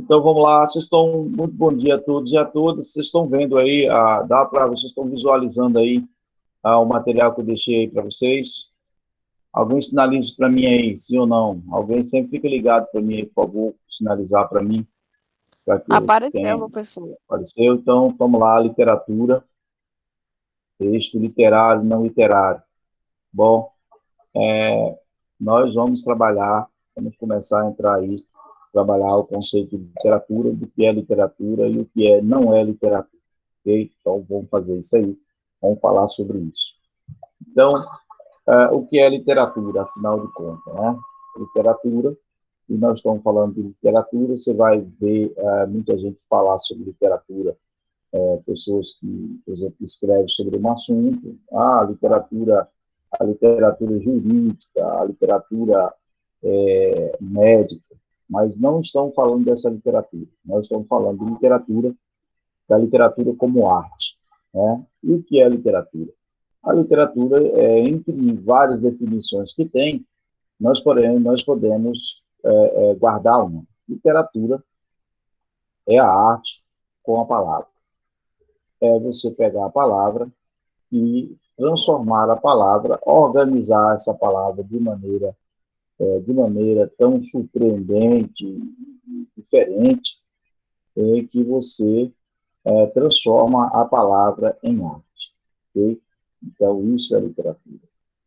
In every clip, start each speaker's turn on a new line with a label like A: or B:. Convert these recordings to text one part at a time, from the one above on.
A: Então vamos lá, vocês estão, muito bom dia a todos e a todas, vocês estão vendo aí, vocês estão visualizando aí o material que eu deixei aí para vocês. Alguém sinalize para mim aí, sim ou não? Alguém sempre fica ligado para mim aí, por favor, sinalizar para mim, para que eu
B: Apareceu,
A: tenha
B: professor.
A: apareceu. Então vamos lá, literatura, texto literário, não literário. Bom, nós vamos começar a entrar aí, trabalhar o conceito de literatura, do que é literatura e o que não é literatura. Ok? Então, vamos fazer isso aí. Vamos falar sobre isso. Então, o que é literatura, afinal de contas, né? Literatura, e nós estamos falando de literatura, você vai ver muita gente falar sobre literatura, pessoas que, por exemplo, escrevem sobre um assunto, a literatura jurídica, a literatura médica, mas não estamos falando dessa literatura. Nós estamos falando de literatura, da literatura como arte. Né? E o que é literatura? A literatura, entre várias definições que tem, nós podemos guardar uma. Literatura é a arte com a palavra. É você pegar a palavra e transformar a palavra, organizar essa palavra de maneira tão surpreendente, diferente, que você transforma a palavra em arte. Okay? Então, isso é literatura.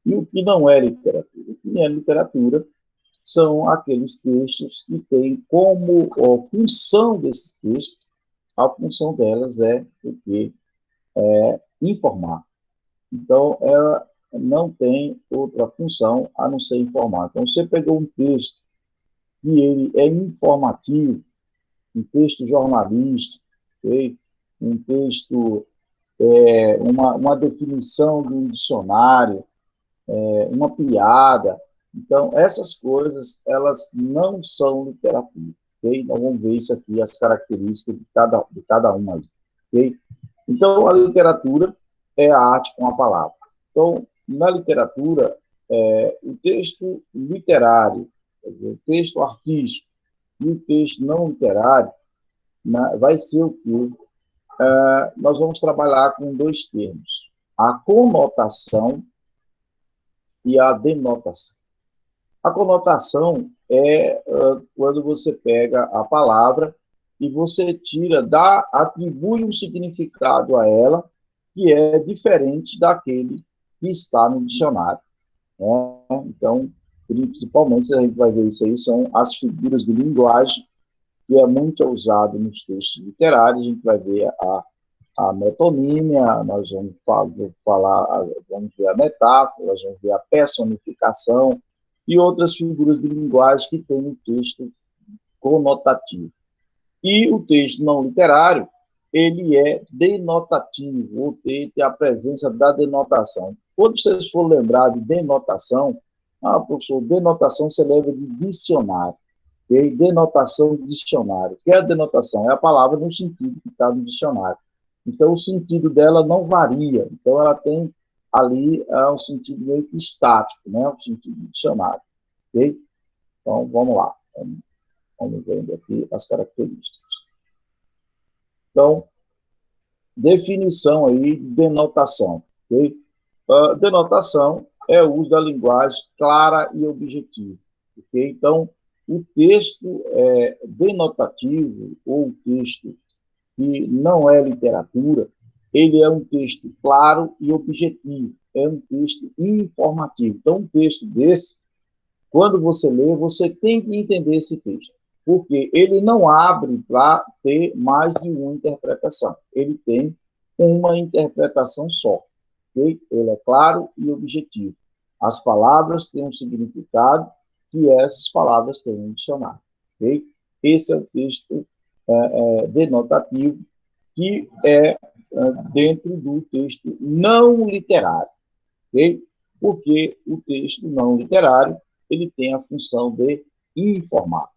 A: E o que não é literatura? O que é literatura são aqueles textos que têm como função desses textos, a função delas é o quê? Informar. Então, ela não tem outra função a não ser informar. Então, você pegou um texto que ele é informativo, um texto jornalístico, okay? Um texto, uma definição de um dicionário, uma piada. Então, essas coisas, elas não são literatura. Okay? Nós vamos ver isso aqui, as características de cada uma. Okay? Então, a literatura é a arte com a palavra. Então, na literatura, o texto literário, quer dizer, o texto artístico e o texto não literário, né, vai ser o quê? Nós vamos trabalhar com dois termos: a conotação e a denotação. A conotação é quando você pega a palavra e você atribui um significado a ela que é diferente daquele que está no dicionário. Né? Então, principalmente, a gente vai ver isso aí, são as figuras de linguagem, que é muito usado nos textos literários. A gente vai ver a metonímia, nós vamos vamos ver a metáfora, nós vamos ver a personificação e outras figuras de linguagem que tem no texto conotativo. E o texto não literário, ele é denotativo, ou tem a presença da denotação. Quando vocês for lembrar de denotação, professor, denotação você lembra de dicionário. Okay? Denotação de dicionário. O que é a denotação? É a palavra no sentido que está no dicionário. Então, o sentido dela não varia. Então, ela tem ali um sentido meio que estático, né? Um sentido de dicionário. Ok? Então, vamos lá. Vamos vendo aqui as características. Então, definição aí de denotação. Okay? Denotação é o uso da linguagem clara e objetiva. Okay? Então, o texto denotativo, ou o texto que não é literatura, ele é um texto claro e objetivo, é um texto informativo. Então, um texto desse, quando você lê, você tem que entender esse texto, porque ele não abre para ter mais de uma interpretação. Ele tem uma interpretação só. Okay? Ele é claro e objetivo. As palavras têm um significado que essas palavras têm um dicionário. Okay? Esse é o texto denotativo, que é dentro do texto não literário. Okay? Porque o texto não literário ele tem a função de informar.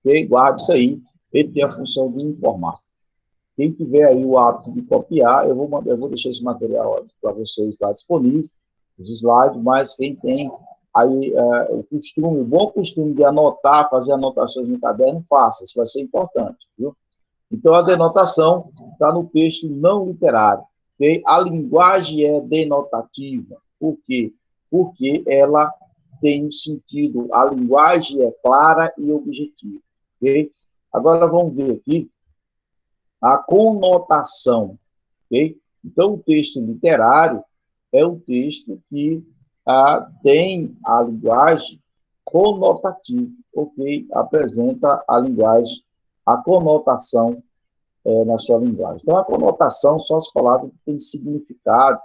A: Okay? Guarde isso aí, ele tem a função de informar. Quem tiver aí o hábito de copiar, eu vou deixar esse material para vocês lá disponível, os slides, mas quem tem Aí, o bom costume de anotar, fazer anotações no caderno, faça, isso vai ser importante, viu? Então, a denotação está no texto não literário. Okay? A linguagem é denotativa. Por quê? Porque ela tem um sentido, a linguagem é clara e objetiva. Okay? Agora, vamos ver aqui a conotação. Okay? Então, o texto literário é um texto que tem a linguagem conotativa, ok? Apresenta a linguagem, a conotação na sua linguagem. Então, a conotação são as palavras que têm significado,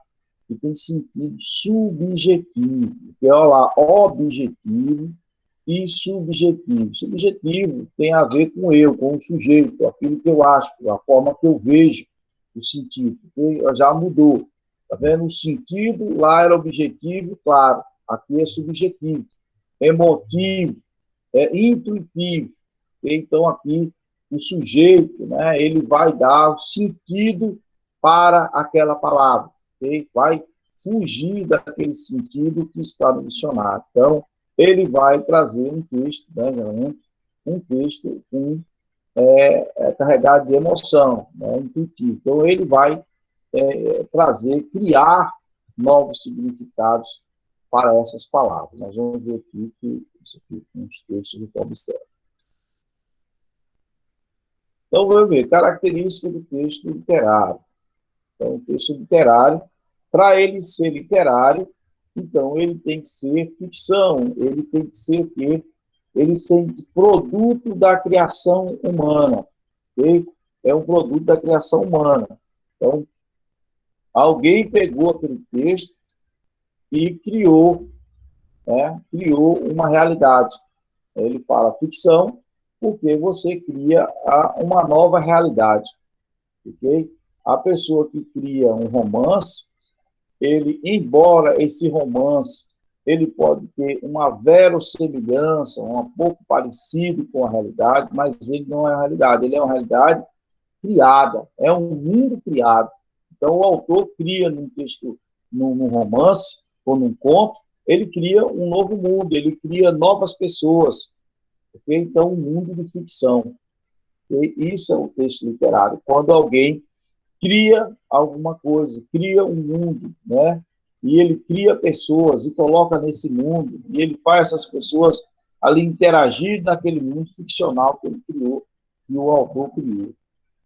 A: que têm sentido subjetivo, que é lá, objetivo e subjetivo. Subjetivo tem a ver com eu, com o sujeito, aquilo que eu acho, a forma que eu vejo o sentido, porque já mudou. Está vendo? O sentido lá era objetivo, claro, aqui é subjetivo, emotivo, intuitivo. Então, aqui, o sujeito, né, ele vai dar sentido para aquela palavra, okay? Vai fugir daquele sentido que está no dicionário. Então, ele vai trazer um texto, né, um texto carregado de emoção, né, intuitivo. Então, ele vai trazer, criar novos significados para essas palavras. Nós vamos ver aqui que isso aqui uns textos que observa. Então, vamos ver, característica do texto literário. Então, o texto literário, para ele ser literário, então ele tem que ser ficção, ele tem que ser o quê? Ele ser produto da criação humana. Okay? É um produto da criação humana. Então, alguém pegou aquele texto e criou, né, criou uma realidade. Ele fala ficção, porque você cria uma nova realidade. Okay? A pessoa que cria um romance, ele, embora esse romance ele pode ter uma verossemelhança, um pouco parecido com a realidade, mas ele não é a realidade, ele é uma realidade criada, é um mundo criado. Então, o autor cria num texto, num romance ou num conto, ele cria um novo mundo, ele cria novas pessoas. Okay? Então, um mundo de ficção. Okay? Isso é o texto literário. Quando alguém cria alguma coisa, cria um mundo, né? E ele cria pessoas e coloca nesse mundo, e ele faz essas pessoas ali interagir naquele mundo ficcional que ele criou, que o autor criou.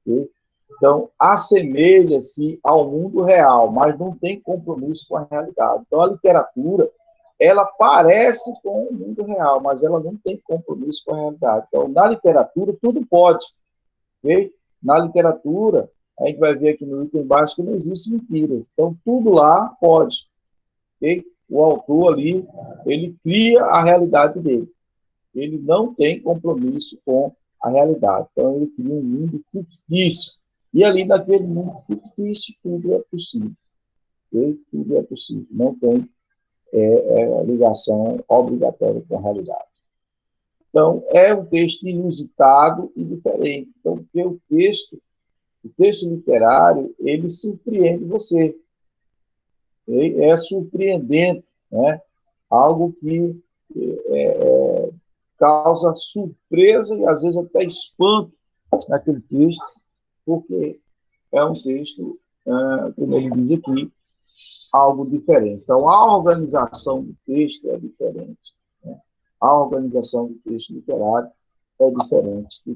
A: Okay? Então, assemelha-se ao mundo real, mas não tem compromisso com a realidade. Então, a literatura, ela parece com o mundo real, mas ela não tem compromisso com a realidade. Então, na literatura, tudo pode. Okay? Na literatura, a gente vai ver aqui no item embaixo que não existe mentiras. Então, tudo lá pode. Okay? O autor ali, ele cria a realidade dele. Ele não tem compromisso com a realidade. Então, ele cria um mundo fictício. E ali, naquele mundo fictício, tudo é possível. Okay? Tudo é possível. Não tem ligação obrigatória com a realidade. Então, é um texto inusitado e diferente. Então, porque o texto literário, ele surpreende você. É surpreendente, né? Algo que causa surpresa e, às vezes, até espanto naquele texto, porque é um texto, como ele diz aqui, algo diferente. Então, a organização do texto é diferente. Né? A organização do texto literário é diferente do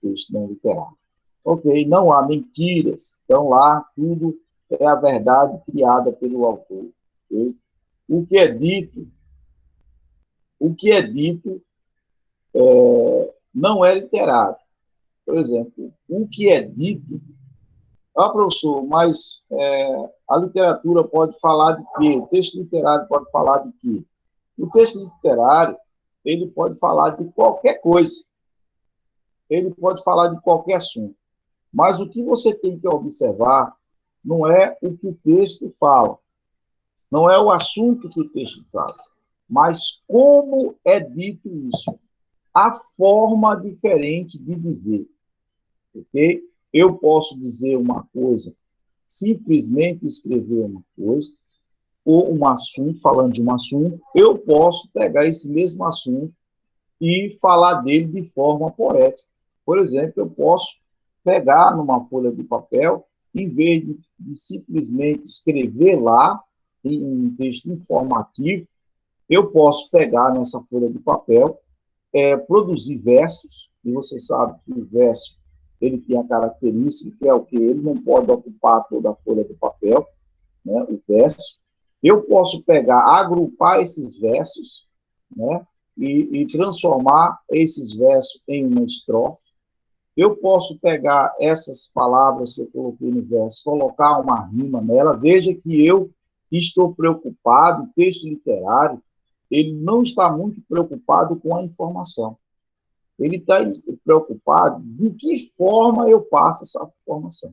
A: texto não literário. Ok, não há mentiras. Então, lá, tudo é a verdade criada pelo autor. Okay? O que é dito, não é literário. Por exemplo, o que é dito, professor, mas a literatura pode falar de quê? O texto literário pode falar de quê? O texto literário, ele pode falar de qualquer coisa. Ele pode falar de qualquer assunto. Mas o que você tem que observar não é o que o texto fala, não é o assunto que o texto trata, mas como é dito isso. A forma diferente de dizer. Okay? Eu posso dizer uma coisa, simplesmente escrever uma coisa, ou um assunto, falando de um assunto, eu posso pegar esse mesmo assunto e falar dele de forma poética. Por exemplo, eu posso pegar numa folha de papel, em vez de simplesmente escrever lá, em um texto informativo, eu posso pegar nessa folha de papel, produzir versos, e você sabe que o verso ele tem a característica que é o que ele não pode ocupar toda a folha de papel, né, o verso. Eu posso pegar, agrupar esses versos, né, e transformar esses versos em uma estrofe. Eu posso pegar essas palavras que eu coloquei no verso, colocar uma rima nela. Veja que eu estou preocupado, o texto literário, ele não está muito preocupado com a informação. Ele está preocupado de que forma eu passo essa informação.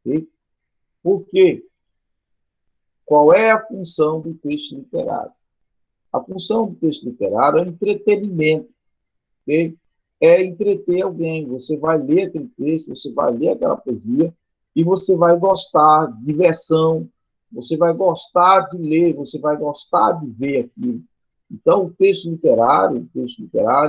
A: Okay? Por quê? Qual é a função do texto literário? A função do texto literário é entretenimento. Okay? É entreter alguém. Você vai ler aquele texto, você vai ler aquela poesia e você vai gostar, diversão, você vai gostar de ler, você vai gostar de ver aquilo. Então, o texto literário,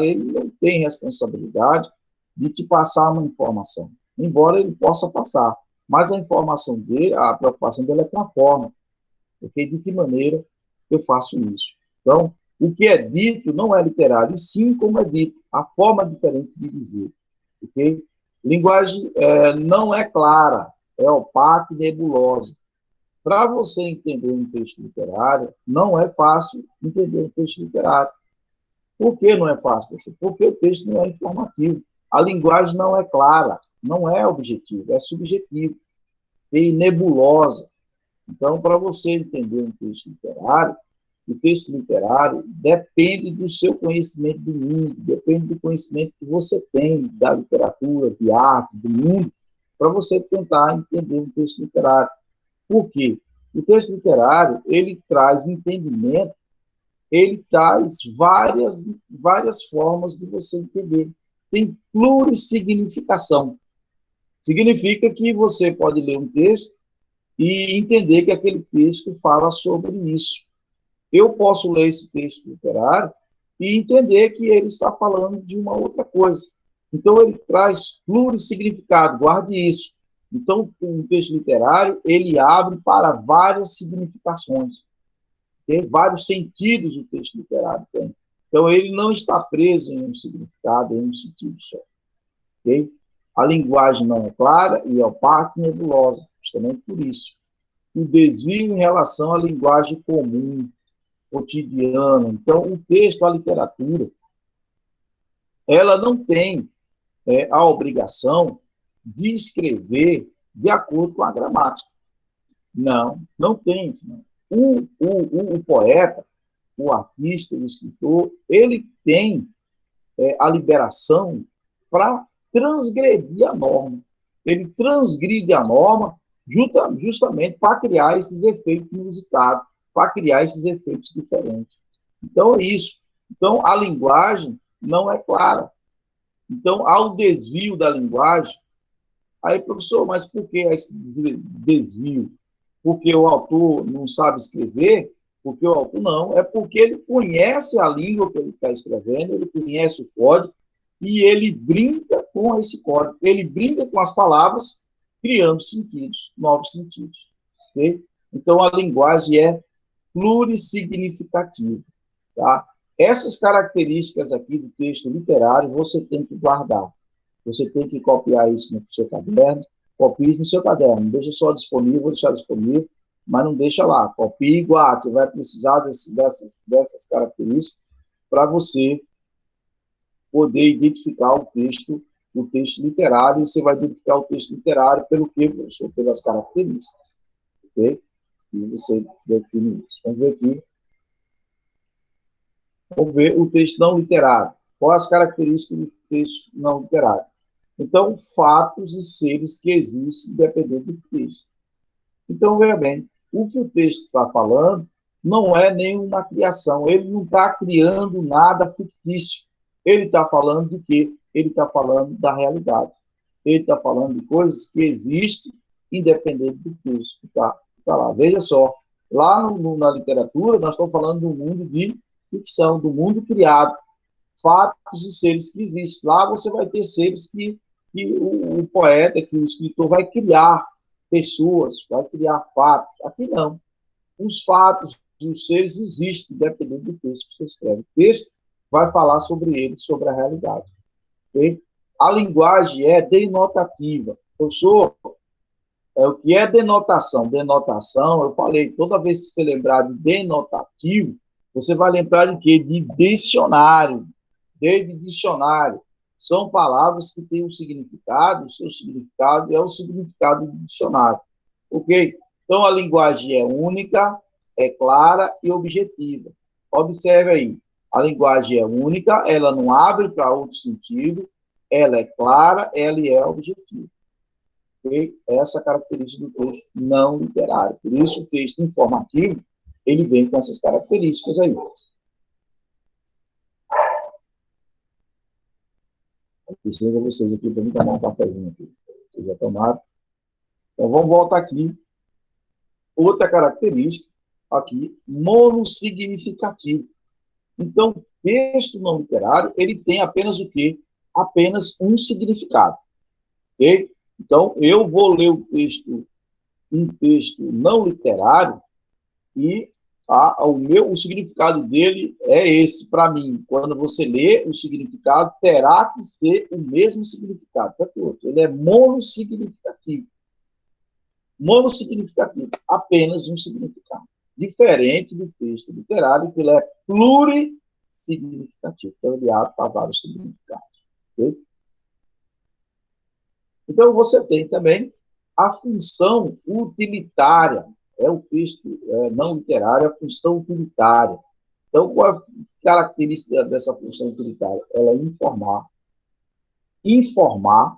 A: ele não tem responsabilidade de te passar uma informação, embora ele possa passar. Mas a informação dele, a preocupação dele é com a forma. Okay? De que maneira eu faço isso? Então, o que é dito não é literário, e sim como é dito, a forma diferente de dizer. Okay? Linguagem não é clara, é opaca e nebulosa. Para você entender um texto literário, não é fácil entender um texto literário. Por que não é fácil, professor? Porque o texto não é informativo. A linguagem não é clara, não é objetiva, é subjetiva e nebulosa. Então, para você entender um texto literário, o texto literário depende do seu conhecimento do mundo, depende do conhecimento que você tem da literatura, de arte, do mundo, para você tentar entender um texto literário. Por quê? O texto literário, ele traz entendimento, ele traz várias formas de você entender. Tem plurissignificação. Significa que você pode ler um texto e entender que aquele texto fala sobre isso. Eu posso ler esse texto literário e entender que ele está falando de uma outra coisa. Então, ele traz plurissignificado, guarde isso. Então, um texto literário, ele abre para várias significações. Tem vários sentidos o texto literário tem. Então, ele não está preso em um significado, em um sentido só. Okay? A linguagem não é clara e é opaca e nebulosa, justamente por isso. O desvio em relação à linguagem comum, cotidiana. Então, o texto, a literatura, ela não tem a obrigação de escrever de acordo com a gramática. Não, não tem. Não. O poeta, o artista, o escritor, ele tem a liberação para transgredir a norma. Ele transgride a norma justamente para criar esses efeitos inusitados, para criar esses efeitos diferentes. Então, é isso. Então, a linguagem não é clara. Então, há um desvio da linguagem. Aí, professor, mas por que esse desvio? Porque o autor não sabe escrever? Porque o autor não. É porque ele conhece a língua que ele está escrevendo, ele conhece o código, e ele brinca com esse código. Ele brinca com as palavras, criando sentidos, novos sentidos. Okay? Então, a linguagem é plurissignificativa. Tá? Essas características aqui do texto literário, você tem que guardar. Você tem que copiar isso no seu caderno, copie isso no seu caderno, não deixa só disponível, vou deixar disponível, mas não deixa lá, copie e guarde, você vai precisar dessas características para você poder identificar o texto literário, e você vai identificar o texto literário pelo quê, professor? Pelas características, ok? E você define isso. Vamos ver aqui. Vamos ver o texto não literário. Quais as características do texto não literário? Então, fatos e seres que existem dependendo do texto. Então, veja bem, o que o texto está falando não é nenhuma criação. Ele não está criando nada fictício. Ele está falando de quê? Ele está falando da realidade. Ele está falando de coisas que existem independente do texto que está lá. Veja só, Lá na literatura, nós estamos falando do mundo de ficção, do mundo criado, fatos e seres que existem. Lá você vai ter seres que o poeta, que o escritor vai criar pessoas, vai criar fatos. Aqui não. Os fatos e os seres existem, dependendo do texto que você escreve. O texto vai falar sobre eles, sobre a realidade. Okay? A linguagem é denotativa. Professor, o que é denotação? Denotação, eu falei, toda vez que você lembrar de denotativo, você vai lembrar de quê? De dicionário. De dicionário. São palavras que têm um significado, o seu significado é o significado do dicionário. Ok? Então, a linguagem é única, é clara e objetiva. Observe aí, a linguagem é única, ela não abre para outro sentido, ela é clara, ela é objetiva. Okay? Essa característica do texto não literário. Por isso, o texto informativo, ele vem com essas características aí. Preciso vocês aqui para mim tomar um cafezinho aqui. Vocês já tomaram? Então, vamos voltar aqui. Outra característica, aqui, monossignificativo. Então, texto não literário, ele tem apenas o quê? Apenas um significado. Ok? Então, eu vou ler um texto não literário, e o significado dele é esse para mim. Quando você lê, o significado terá que ser o mesmo significado para todos. Ele é monossignificativo. Monossignificativo, apenas um significado. Diferente do texto literário, que ele é plurissignificativo, então ele abre para vários significados. Okay? Então, você tem também a função utilitária. É o texto não literário, a função utilitária. Então, qual é a característica dessa função utilitária? Ela é informar,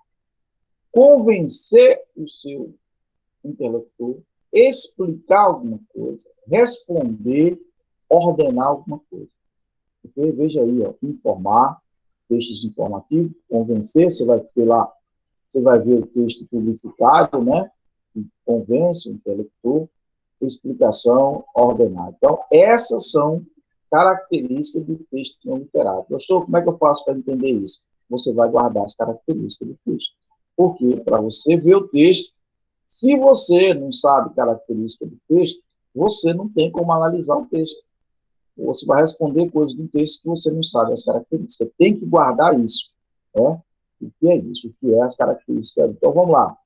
A: convencer o seu interlocutor, explicar alguma coisa, responder, ordenar alguma coisa. Okay? Veja aí, ó, informar, textos informativos, convencer, você vai ter lá, você vai ver o texto publicitário, né? Que convence o intelector, explicação, ordenar. Então, essas são características do texto não literário. Professor, como é que eu faço para entender isso? Você vai guardar as características do texto. Porque, para você ver o texto, se você não sabe característica do texto, você não tem como analisar o texto. Você vai responder coisas do texto que você não sabe as características. Você tem que guardar isso. Né? O que é isso? O que é as características? Então, vamos lá.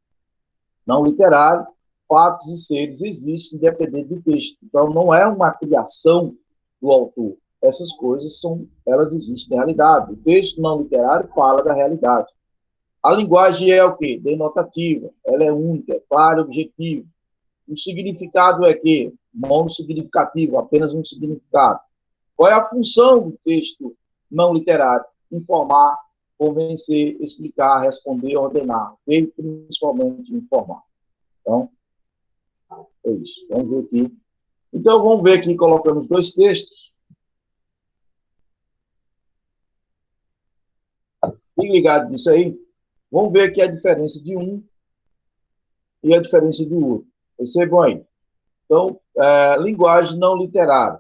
A: Não literário, fatos e seres existem independente do texto. Então, não é uma criação do autor. Essas coisas elas existem na realidade. O texto não literário fala da realidade. A linguagem é o quê? Denotativa. Ela é única, é clara, objetiva. O significado é que monossignificativo, apenas um significado. Qual é a função do texto não literário? Informar, convencer, explicar, responder, ordenar. E principalmente informar. Então, é isso. Vamos ver aqui. Então, vamos ver aqui, colocamos dois textos. Fique ligado nisso aí. Vamos ver aqui a diferença de um e a diferença do outro. Percebam aí. Então, linguagem não literária.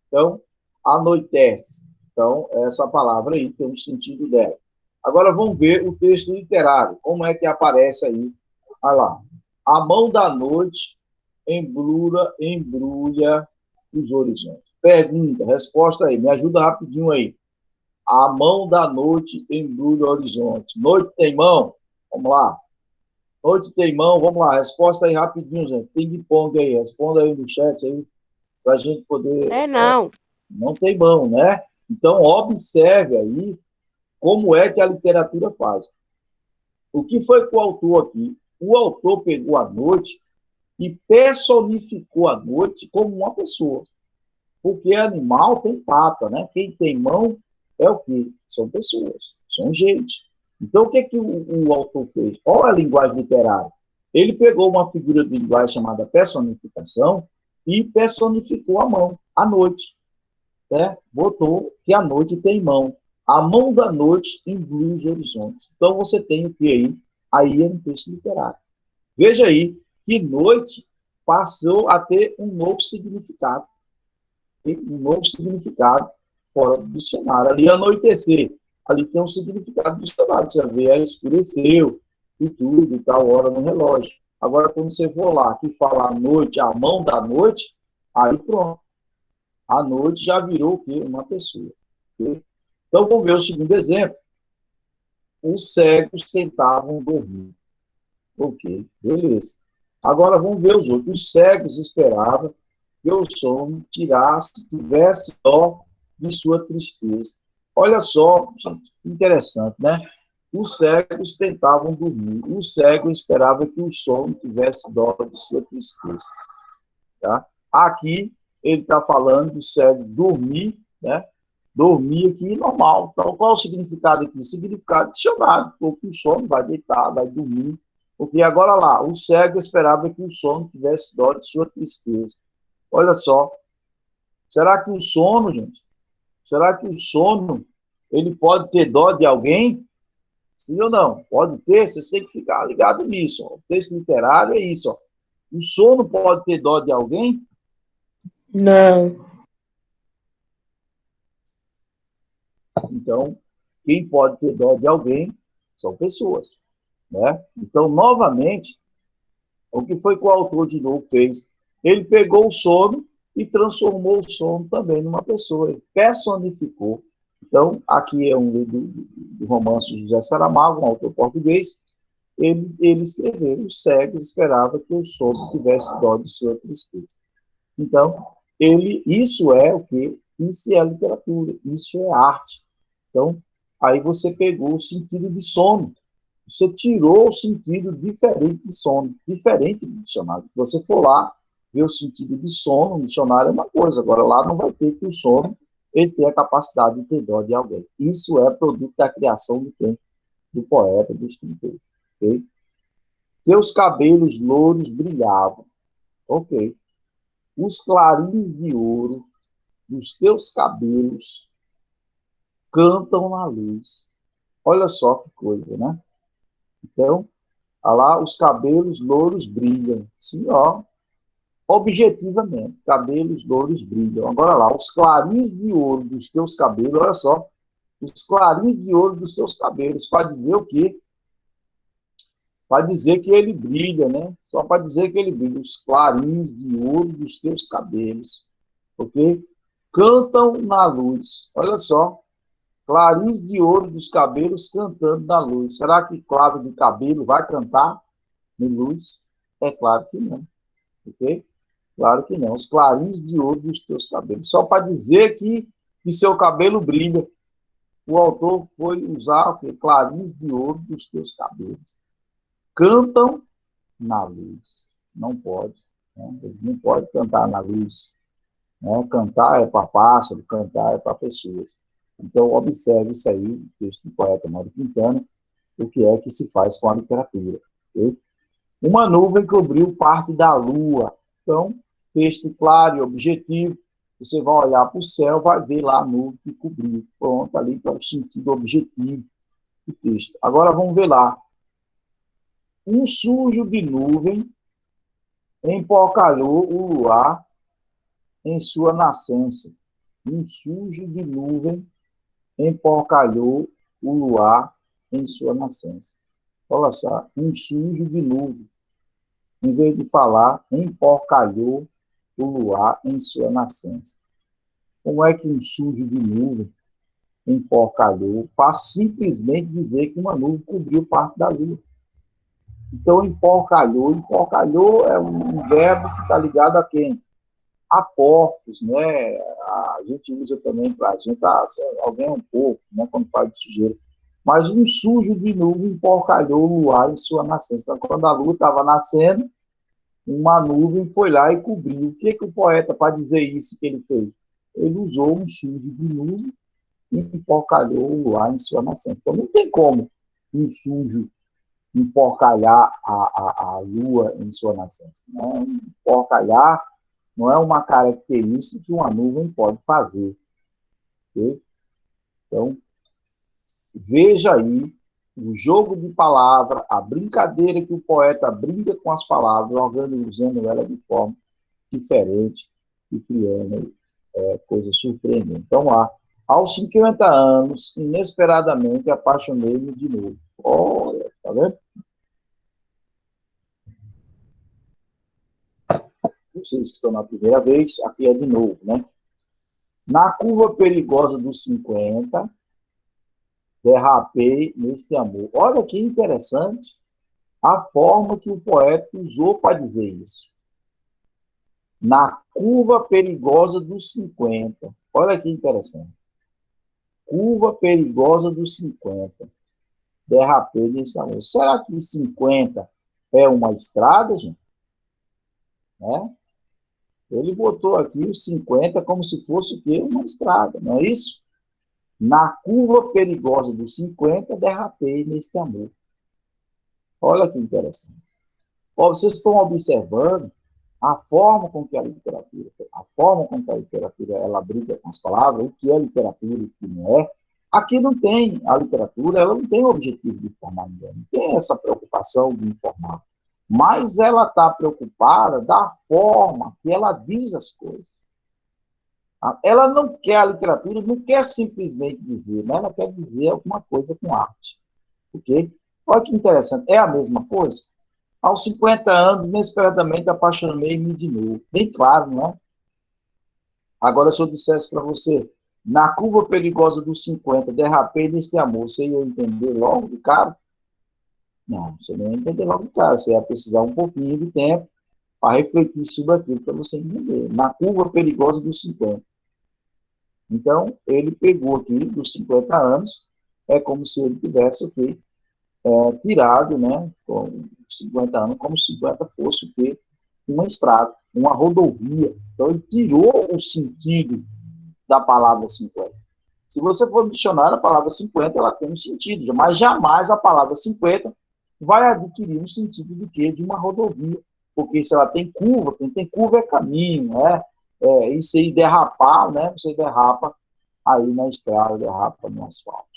A: Então, anoitece. Então, essa palavra aí tem um sentido dela. Agora, vamos ver o texto literário. Como é que aparece aí? Olha lá. A mão da noite embrulha os horizontes. Pergunta, resposta aí. Me ajuda rapidinho aí. A mão da noite embrulha o horizonte. Noite tem mão? Vamos lá. Noite tem mão, vamos lá. Resposta aí rapidinho, gente. Ping-pong aí. Responda aí no chat aí, para a gente poder...
B: Não.
A: Não tem mão, né? Então, observe aí como é que a literatura faz. O que foi com o autor aqui? O autor pegou a noite e personificou a noite como uma pessoa. Porque animal tem pata, né? Quem tem mão é o quê? São pessoas, são gente. Então, o que o autor fez? Qual é a linguagem literária? Ele pegou uma figura de linguagem chamada personificação e personificou a mão, a noite. Né? Botou que a noite tem mão. A mão da noite embrulha os horizontes. Então, você tem o que aí? Aí é um texto literário. Veja aí que noite passou a ter um novo significado. Um novo significado fora do dicionário. Ali, anoitecer, ali tem um significado do dicionário. Você vê, escureceu, e tudo, e tal hora no relógio. Agora, quando você for lá, que fala a noite, a mão da noite, aí pronto. A noite já virou o quê? Uma pessoa. Okay? Então, vamos ver o segundo exemplo. Os cegos tentavam dormir. Ok, beleza. Agora vamos ver os outros. Os cegos esperavam que o sono tirasse, tivesse dó de sua tristeza. Olha só, gente, interessante, né? Os cegos tentavam dormir. O cego esperava que o sono tivesse dó de sua tristeza. Tá? Aqui, ele está falando do cego dormir, né? Dormir aqui, normal. Então, qual é o significado aqui? O significado dicionário, porque o sono vai deitar, vai dormir. Porque agora lá, o cego esperava que o sono tivesse dó de sua tristeza. Olha só, será que o sono, gente, será que o sono, ele pode ter dó de alguém? Sim ou não? Pode ter, vocês têm que ficar ligados nisso. Ó. O texto literário é isso. Ó. O sono pode ter dó de alguém?
B: Não.
A: Então, quem pode ter dó de alguém são pessoas. Né? Então, novamente, o que foi que o autor de novo fez? Ele pegou o sono e transformou o sono também numa pessoa. Ele personificou. Então, aqui é um livro do romance de José Saramago, um autor português. Ele escreveu: os cegos esperavam que o sono tivesse dó de sua tristeza. Então, isso é o quê? Isso é literatura, isso é arte. Então, aí você pegou o sentido de sono. Você tirou o sentido diferente de sono, diferente do dicionário. Se você for lá ver o sentido de sono, no dicionário é uma coisa, agora lá não vai ter que o sono ele tem a capacidade de ter dó de alguém. Isso é produto da criação de quem? Do poeta, do escritor. Okay? Teus cabelos louros brilhavam. Ok. Os clarins de ouro dos teus cabelos cantam na luz. Olha só que coisa, né? Então, olha lá, os cabelos louros brilham. Sim, ó, objetivamente, cabelos louros brilham. Agora lá, os clarins de ouro dos teus cabelos, olha só, os clarins de ouro dos teus cabelos, para dizer o quê? Para dizer que ele brilha, né? Só para dizer que ele brilha. Os clarins de ouro dos teus cabelos, ok? Cantam na luz. Olha só, clarins de ouro dos cabelos cantando na luz. Será que clave de cabelo vai cantar em luz? É claro que não, ok? Claro que não. Os clarins de ouro dos teus cabelos. Só para dizer que seu cabelo brilha. O autor foi usar o quê? Clarins de ouro dos teus cabelos. Cantam na luz. Não pode. Né? Eles não podem cantar na luz. Né? Cantar é para pássaro, cantar é para pessoas. Então, observe isso aí, o texto do poeta Mário Quintana, o que é que se faz com a literatura. Okay? Uma nuvem cobriu parte da lua. Então, texto claro e objetivo. Você vai olhar para o céu, vai ver lá a nuvem que cobriu. Pronto, ali está o sentido objetivo do texto. Agora vamos ver lá. Um sujo de nuvem empocalhou o luar em sua nascença. Um sujo de nuvem empocalhou o luar em sua nascença. Olha só, um sujo de nuvem. Em vez de falar, emporcalhou o luar em sua nascença. Como é que um sujo de nuvem emporcalhou? Para simplesmente dizer que uma nuvem cobriu parte da lua. Então, emporcalhou é um verbo que está ligado a quem? A porcos, né? A gente usa também para a gente, alguém é um porco, né? Quando fala de sujeira. Mas um sujo de nuvem emporcalhou o luar em sua nascença. Então, quando a lua estava nascendo, uma nuvem foi lá e cobriu. O que o poeta, para dizer isso, que ele fez? Ele usou um sujo de nuvem e emporcalhou o luar em sua nascença. Então, não tem como um sujo emporcalhar a lua em sua nascença. Né? Emporcalhar não é uma característica que uma nuvem pode fazer. Okay? Então, veja aí o jogo de palavra, a brincadeira que o poeta brinca com as palavras, organizando ela de forma diferente e criando coisas surpreendentes. Então, lá, aos 50 anos, inesperadamente, apaixonei-me de novo. Olha, tá vendo? Vocês que estão na primeira vez, aqui é de novo, né? Na curva perigosa dos 50, derrapei neste amor. Olha que interessante a forma que o poeta usou para dizer isso. Na curva perigosa dos 50. Olha que interessante. Curva perigosa dos 50. Derrapei nesse amor. Será que 50 é uma estrada, gente? Né? Ele botou aqui os 50 como se fosse o quê? Uma estrada, não é isso? Na curva perigosa dos 50, derrapei neste amor. Olha que interessante. Ó, vocês estão observando a forma com que a literatura ela brinca com as palavras, o que é literatura e o que não é. Aqui não tem, a literatura, ela não tem o objetivo de informar ninguém, não tem essa preocupação de informar. Mas ela está preocupada da forma que ela diz as coisas. Ela não quer, a literatura não quer simplesmente dizer, né? Ela quer dizer alguma coisa com arte. Ok? Olha que interessante, é a mesma coisa. Aos 50 anos, inesperadamente, apaixonei-me de novo. Bem claro, não é? Agora, se eu dissesse para você, na curva perigosa dos 50, derrapei neste amor, você ia entender logo de cara? Não, você não ia entender logo de cara. Você ia precisar um pouquinho de tempo para refletir sobre aquilo para você entender. Na curva perigosa dos 50. Então, ele pegou aqui dos 50 anos, é como se ele tivesse aqui, tirado, né, com 50 anos, como se 50 fosse o quê? Uma estrada, uma rodovia. Então, ele tirou o sentido da palavra 50. Se você for no dicionário, a palavra 50, ela tem um sentido, mas jamais a palavra 50 vai adquirir um sentido de quê? De uma rodovia. Porque se ela tem curva, quem tem curva é caminho, né? Isso aí derrapar, né? Você derrapa aí na estrada, derrapa no asfalto.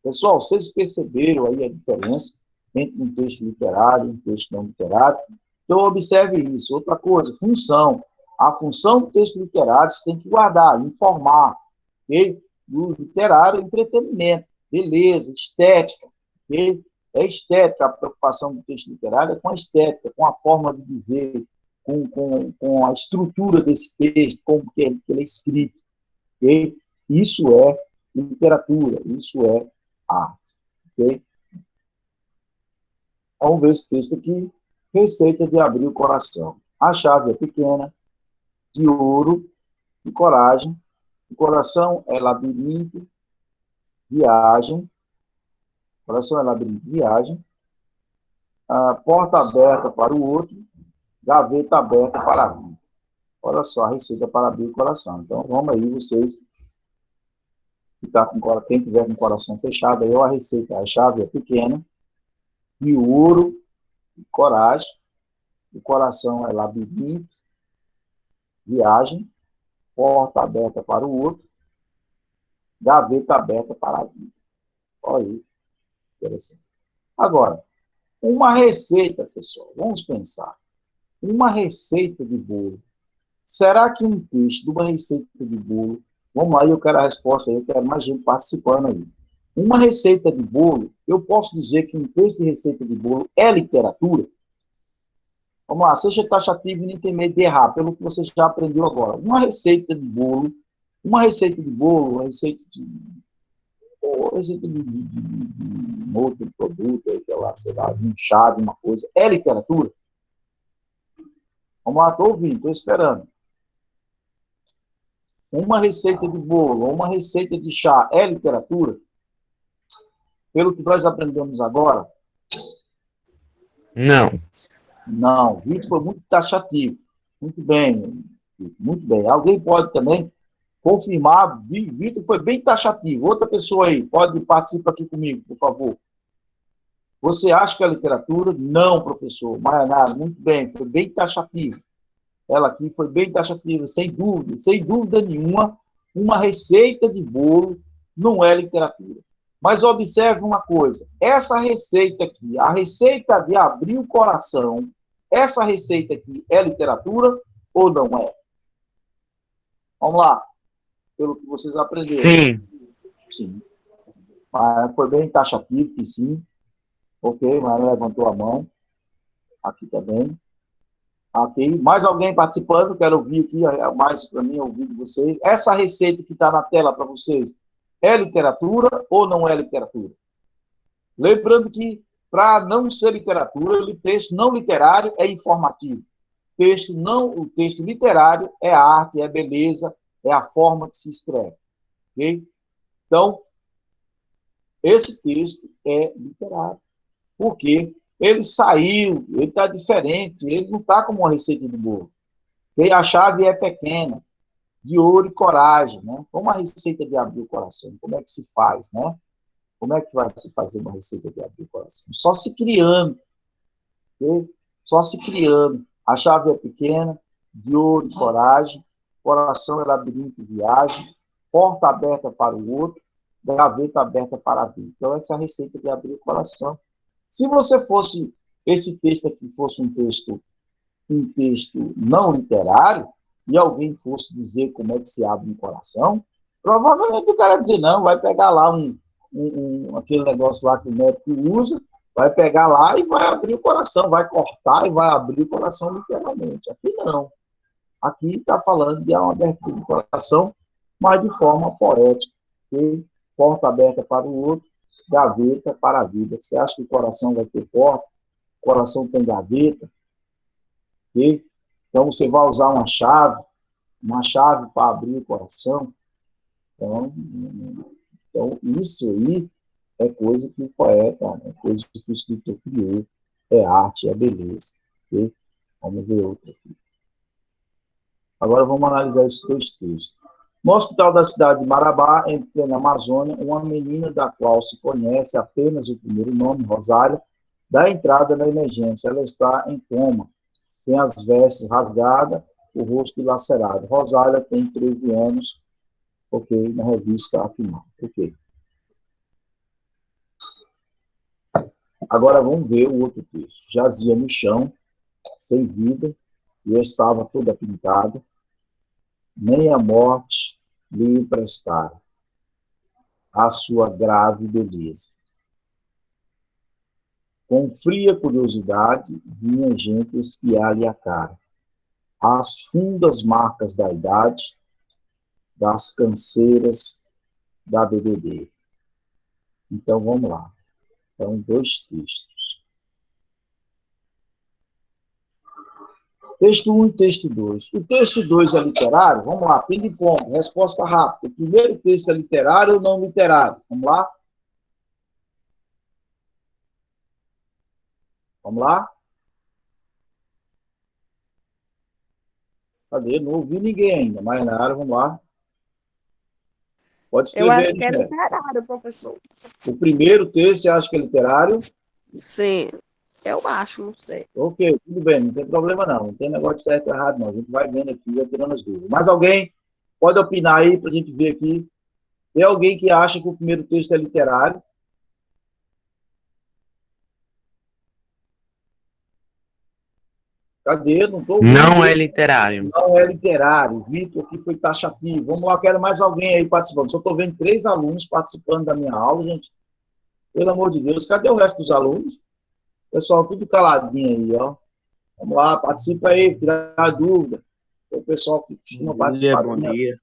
A: Pessoal, vocês perceberam aí a diferença entre um texto literário e um texto não literário? Então, observe isso. Outra coisa, função. A função do texto literário você tem que guardar, informar. Okay? O literário é entretenimento, beleza, estética. Okay? É estética, a preocupação do texto literário é com a estética, com a forma de dizer, com a estrutura desse texto, como que ele é escrito. Okay? Isso é literatura, isso é arte. Okay? Vamos ver esse texto aqui. Receita de abrir o coração. A chave é pequena, de ouro, de coragem. O coração é labirinto, viagem. O coração é labirinto, viagem. A porta aberta para o outro, gaveta aberta para a vida. Olha só a receita para abrir o coração. Então, vamos aí, vocês quem tiver com o coração fechado, aí a receita, a chave é pequena, de ouro, de coragem, o coração é labirinto, viagem, porta aberta para o outro, gaveta aberta para a vida. Olha aí, interessante. Agora, uma receita, pessoal, vamos pensar. Uma receita de bolo. Será que um texto de uma receita de bolo, vamos lá, eu quero a resposta aí, eu quero mais gente participando aí. Uma receita de bolo, eu posso dizer que um texto de receita de bolo é literatura? Vamos lá, seja taxativo e nem tem medo de errar, pelo que você já aprendeu agora. Uma receita de bolo, uma receita de um outro produto, sei lá, de um chá, de uma coisa, é literatura? Vamos lá, estou ouvindo, estou esperando. Uma receita de bolo, ou uma receita de chá, é literatura? Pelo que nós aprendemos agora?
C: Não.
A: Não, o Vitor foi muito taxativo. Muito bem, muito bem. Alguém pode também confirmar, Vitor foi bem taxativo. Outra pessoa aí, pode participar aqui comigo, por favor. Você acha que é literatura? Não, professor. Mayanara, muito bem, foi bem taxativo. Ela aqui foi bem taxativa, sem dúvida nenhuma, uma receita de bolo não é literatura. Mas observe uma coisa, essa receita aqui, a receita de abrir o coração, essa receita aqui é literatura ou não é? Vamos lá, pelo que vocês aprenderam.
C: Sim.
A: Sim. Mas foi bem taxativo que sim. Ok, mas levantou a mão. Aqui também. Ok, mais alguém participando? Quero ouvir aqui, mais para mim, ouvir de vocês. Essa receita que está na tela para vocês é literatura ou não é literatura? Lembrando que, para não ser literatura, o texto não literário é informativo. O texto literário é arte, é beleza, é a forma que se escreve. Ok? Então, esse texto é literário. Por quê? Ele saiu, ele está diferente, ele não está como uma receita de bolo. A chave é pequena, de ouro e coragem, né? Como a receita de abrir o coração, como é que se faz, né? Como é que vai se fazer uma receita de abrir o coração? Só se criando, okay? Só se criando. A chave é pequena, de ouro e coragem, coração é labirinto e viagem, porta aberta para o outro, gaveta aberta para a vida. Então, essa é a receita de abrir o coração. Se você fosse, esse texto aqui fosse um texto não literário, e alguém fosse dizer como é que se abre um coração, provavelmente o cara ia dizer, não, vai pegar lá aquele negócio lá que o médico usa, vai pegar lá e vai abrir o coração, vai cortar e vai abrir o coração literalmente. Aqui não. Aqui está falando de uma abertura do coração, mas de forma poética. Okay? Porta aberta para o outro, gaveta para a vida. Você acha que o coração vai ter porta? O coração tem gaveta? Okay? Então, você vai usar uma chave para abrir o coração. Então, isso aí é coisa que o poeta, é coisa que o escritor criou. É arte, é beleza. Okay? Vamos ver outro aqui. Agora vamos analisar esses dois textos. No hospital da cidade de Marabá, em plena Amazônia, uma menina da qual se conhece apenas o primeiro nome, Rosália, dá entrada na emergência. Ela está em coma, tem as vestes rasgadas, o rosto dilacerado. Rosália tem 13 anos, ok, na revista Afinal, ok. Agora vamos ver o outro texto. Jazia no chão, sem vida, e estava toda pintada, nem a morte lhe emprestara a sua grave beleza. Com fria curiosidade, vinha gente espiar-lhe a cara. As fundas marcas da idade, das canseiras da bebedeira. Então, vamos lá. Então, dois textos. Texto 1 e texto 2. O texto 2 é literário? Vamos lá, ping-pong, resposta rápida. O primeiro texto é literário ou não literário? Vamos lá? Vamos lá? Cadê? Não ouvi ninguém ainda, mas na área, vamos lá. Pode escrever.
D: Eu acho que é literário, professor.
A: O primeiro texto, você acha que é literário?
D: Sim, eu acho, não sei.
A: Ok, tudo bem, não tem problema não. Não tem negócio de certo ou errado, não. A gente vai vendo aqui, vai tirando as dúvidas. Mas alguém pode opinar aí para a gente ver aqui. Tem alguém que acha que o primeiro texto é literário? Cadê? Não estou ouvindo.
C: Não é literário.
A: Não é literário. Vitor aqui foi taxativo. Vamos lá, quero mais alguém aí participando. Só estou vendo 3 alunos participando da minha aula, gente. Pelo amor de Deus, cadê o resto dos alunos? Pessoal, tudo caladinho aí, ó. Vamos lá, participa aí, tirar a dúvida. O pessoal que costuma participar.
C: Bom dia.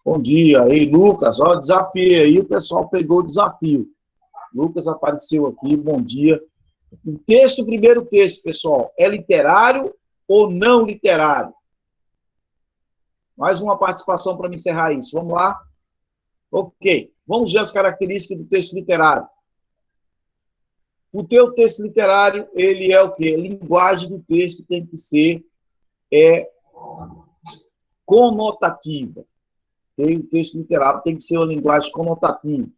A: Bom dia. Aí, Lucas, ó, desafio aí, o pessoal pegou o desafio. Lucas apareceu aqui, bom dia. O texto, o primeiro texto, pessoal, é literário ou não literário? Mais uma participação para me encerrar isso. Vamos lá? Ok. Vamos ver as características do texto literário. O teu texto literário, ele é o quê? A linguagem do texto tem que ser conotativa. O texto literário tem que ser uma linguagem conotativa.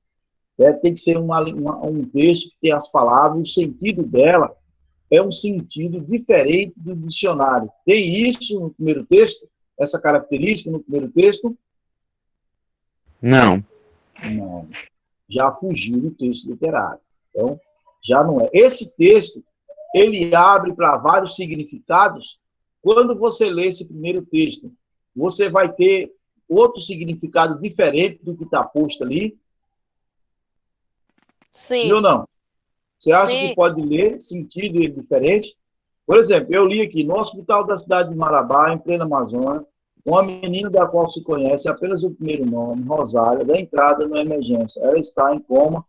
A: Tem que ser um texto que tem as palavras, o sentido dela é um sentido diferente do dicionário. Tem isso no primeiro texto? Essa característica no primeiro texto?
C: Não.
A: Não. já fugiu do texto literário. Então, já não é. Esse texto, ele abre para vários significados. Quando você lê esse primeiro texto, você vai ter outro significado diferente do que está posto ali? Sim ou
D: Sim,
A: não? Você acha que
D: sim.
A: pode ler sentido ele diferente? Por exemplo, eu li aqui, no hospital da cidade de Marabá, em plena Amazônia, uma menina da qual se conhece apenas o primeiro nome, Rosália, da entrada na emergência. Ela está em coma,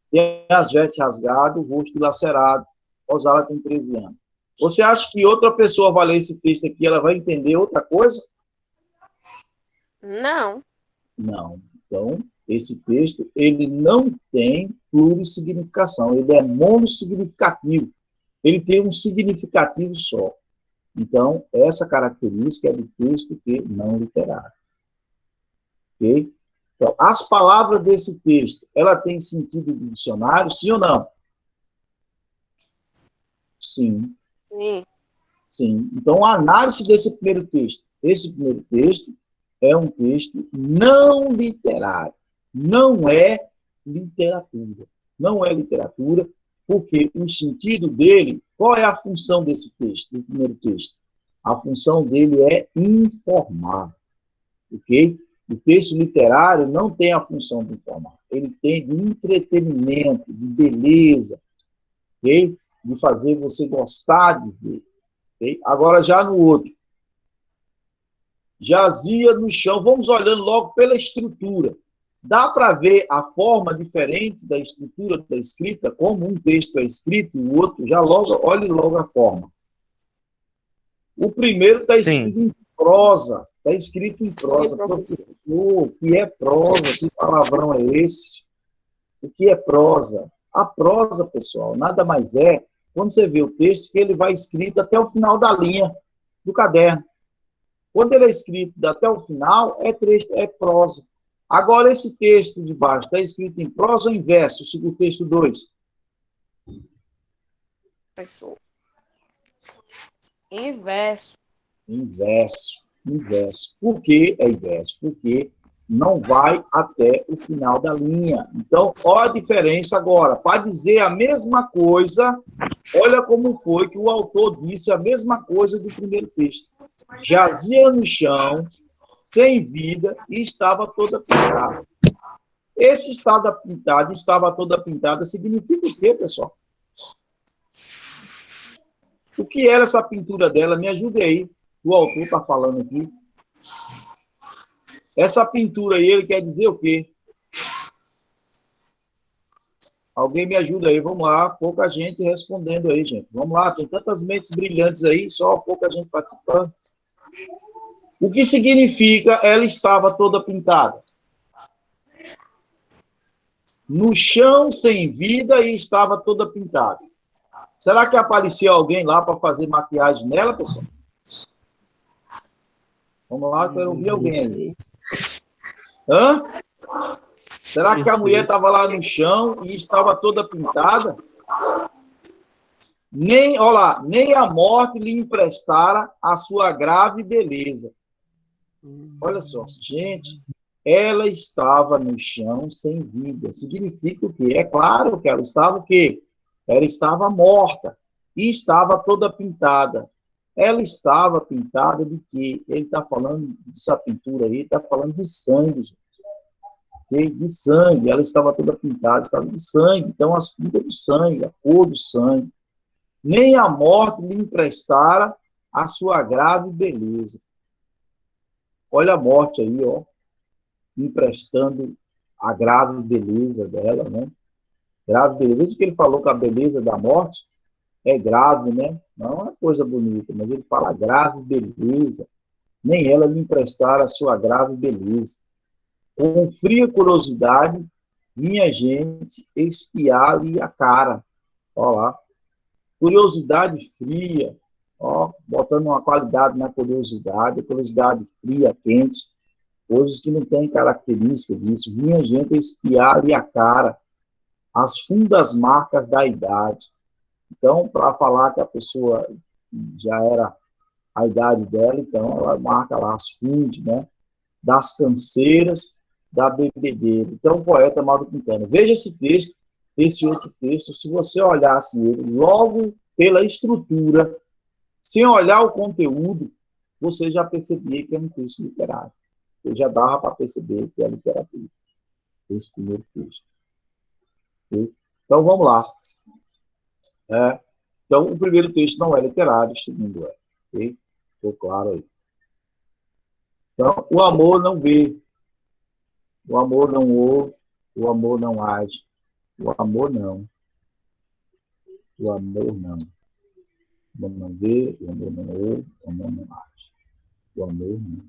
A: tem as vestes rasgadas, o rosto lacerado. Rosália tem 13 anos. Você acha que outra pessoa vai ler esse texto aqui, ela vai entender outra coisa?
D: Não.
A: Não. Então, esse texto, ele não tem plurissignificação, ele é monossignificativo. Ele tem um significativo só. Então, essa característica é do texto que não literário. Ok? Então, as palavras desse texto, ela tem sentido do dicionário, sim ou não? Sim,
D: Sim.
A: sim. Então, a análise desse primeiro texto. Esse primeiro texto é um texto não literário. Não é literatura. Não é literatura, porque o sentido dele, qual é a função desse texto, do primeiro texto? A função dele é informar, ok? O texto literário não tem a função de informar, ele tem de entretenimento, de beleza, ok? De fazer você gostar de ver. Okay? Agora, já no outro, jazia no chão, vamos olhando logo pela estrutura. Dá para ver a forma diferente da estrutura da escrita, como um texto é escrito e o outro, já logo, olhe logo a forma. O primeiro está
C: Sim.
A: escrito em prosa, está escrito em
D: Sim,
A: prosa.
D: professor.
A: Professor, o que é prosa? Que palavrão é esse? O que é prosa? A prosa, pessoal, nada mais é, quando você vê o texto, que ele vai escrito até o final da linha do caderno. Quando ele é escrito até o final, é prosa. Agora, esse texto de baixo está escrito em prosa ou em verso, o texto 2?
D: Professor. Inverso.
A: Inverso. Inverso. Por que é inverso? Porque não vai até o final da linha. Então, olha a diferença agora. Para dizer a mesma coisa, olha como foi que o autor disse a mesma coisa do primeiro texto. Jazia no chão, sem vida, e estava toda pintada. Esse estava toda pintada, significa o quê, pessoal? O que era essa pintura dela? Me ajude aí. O autor está falando aqui. Essa pintura aí, ele quer dizer o quê? Alguém me ajuda aí, vamos lá. Pouca gente respondendo aí, gente. Vamos lá, tem tantas mentes brilhantes aí, só pouca gente participando. O que significa ela estava toda pintada? No chão, sem vida, e estava toda pintada. Será que apareceu alguém lá para fazer maquiagem nela, pessoal? Vamos lá, quero ouvir alguém aí. Hã? Será que a mulher estava lá no chão e estava toda pintada? Nem, olha lá, nem a morte lhe emprestara a sua grave beleza. Olha só, gente, ela estava no chão sem vida. Significa o quê? É claro que ela estava o quê? Ela estava morta e estava toda pintada. Ela estava pintada de quê? Ele está falando dessa pintura aí, está falando de sangue, gente. Okay? De sangue, ela estava toda pintada, estava de sangue. Então, as pintas do sangue, a cor do sangue. Nem a morte lhe emprestara a sua grave beleza. Olha a morte aí, ó, emprestando a grave beleza dela, né? Grave beleza, que ele falou que a beleza da morte é grave, né? Não é uma coisa bonita, mas ele fala grave beleza. Nem ela lhe emprestara a sua grave beleza. Com fria curiosidade, minha gente espiar-lhe a cara. Olha lá. Curiosidade fria, ó, botando uma qualidade na curiosidade, curiosidade fria, quente, coisas que não têm característica disso. Minha gente espiar-lhe a cara, as fundas marcas da idade. Então, para falar que a pessoa já era a idade dela, então ela marca lá as fundas, né, das canseiras da bebedeira. Então, o poeta Mauro Quintana. Veja esse texto, esse outro texto, se você olhasse ele logo pela estrutura, sem olhar o conteúdo, você já percebia que é um texto literário. Você já dava para perceber que é literatura. Esse primeiro texto. Okay? Então, vamos lá. Então, o primeiro texto não é literário, o segundo é. Ok? Ficou claro aí. Então, o amor não vê, o amor não ouve, o amor não age, o amor não, o amor não. O amor não vê, o amor não ouve, o amor não age, o amor não.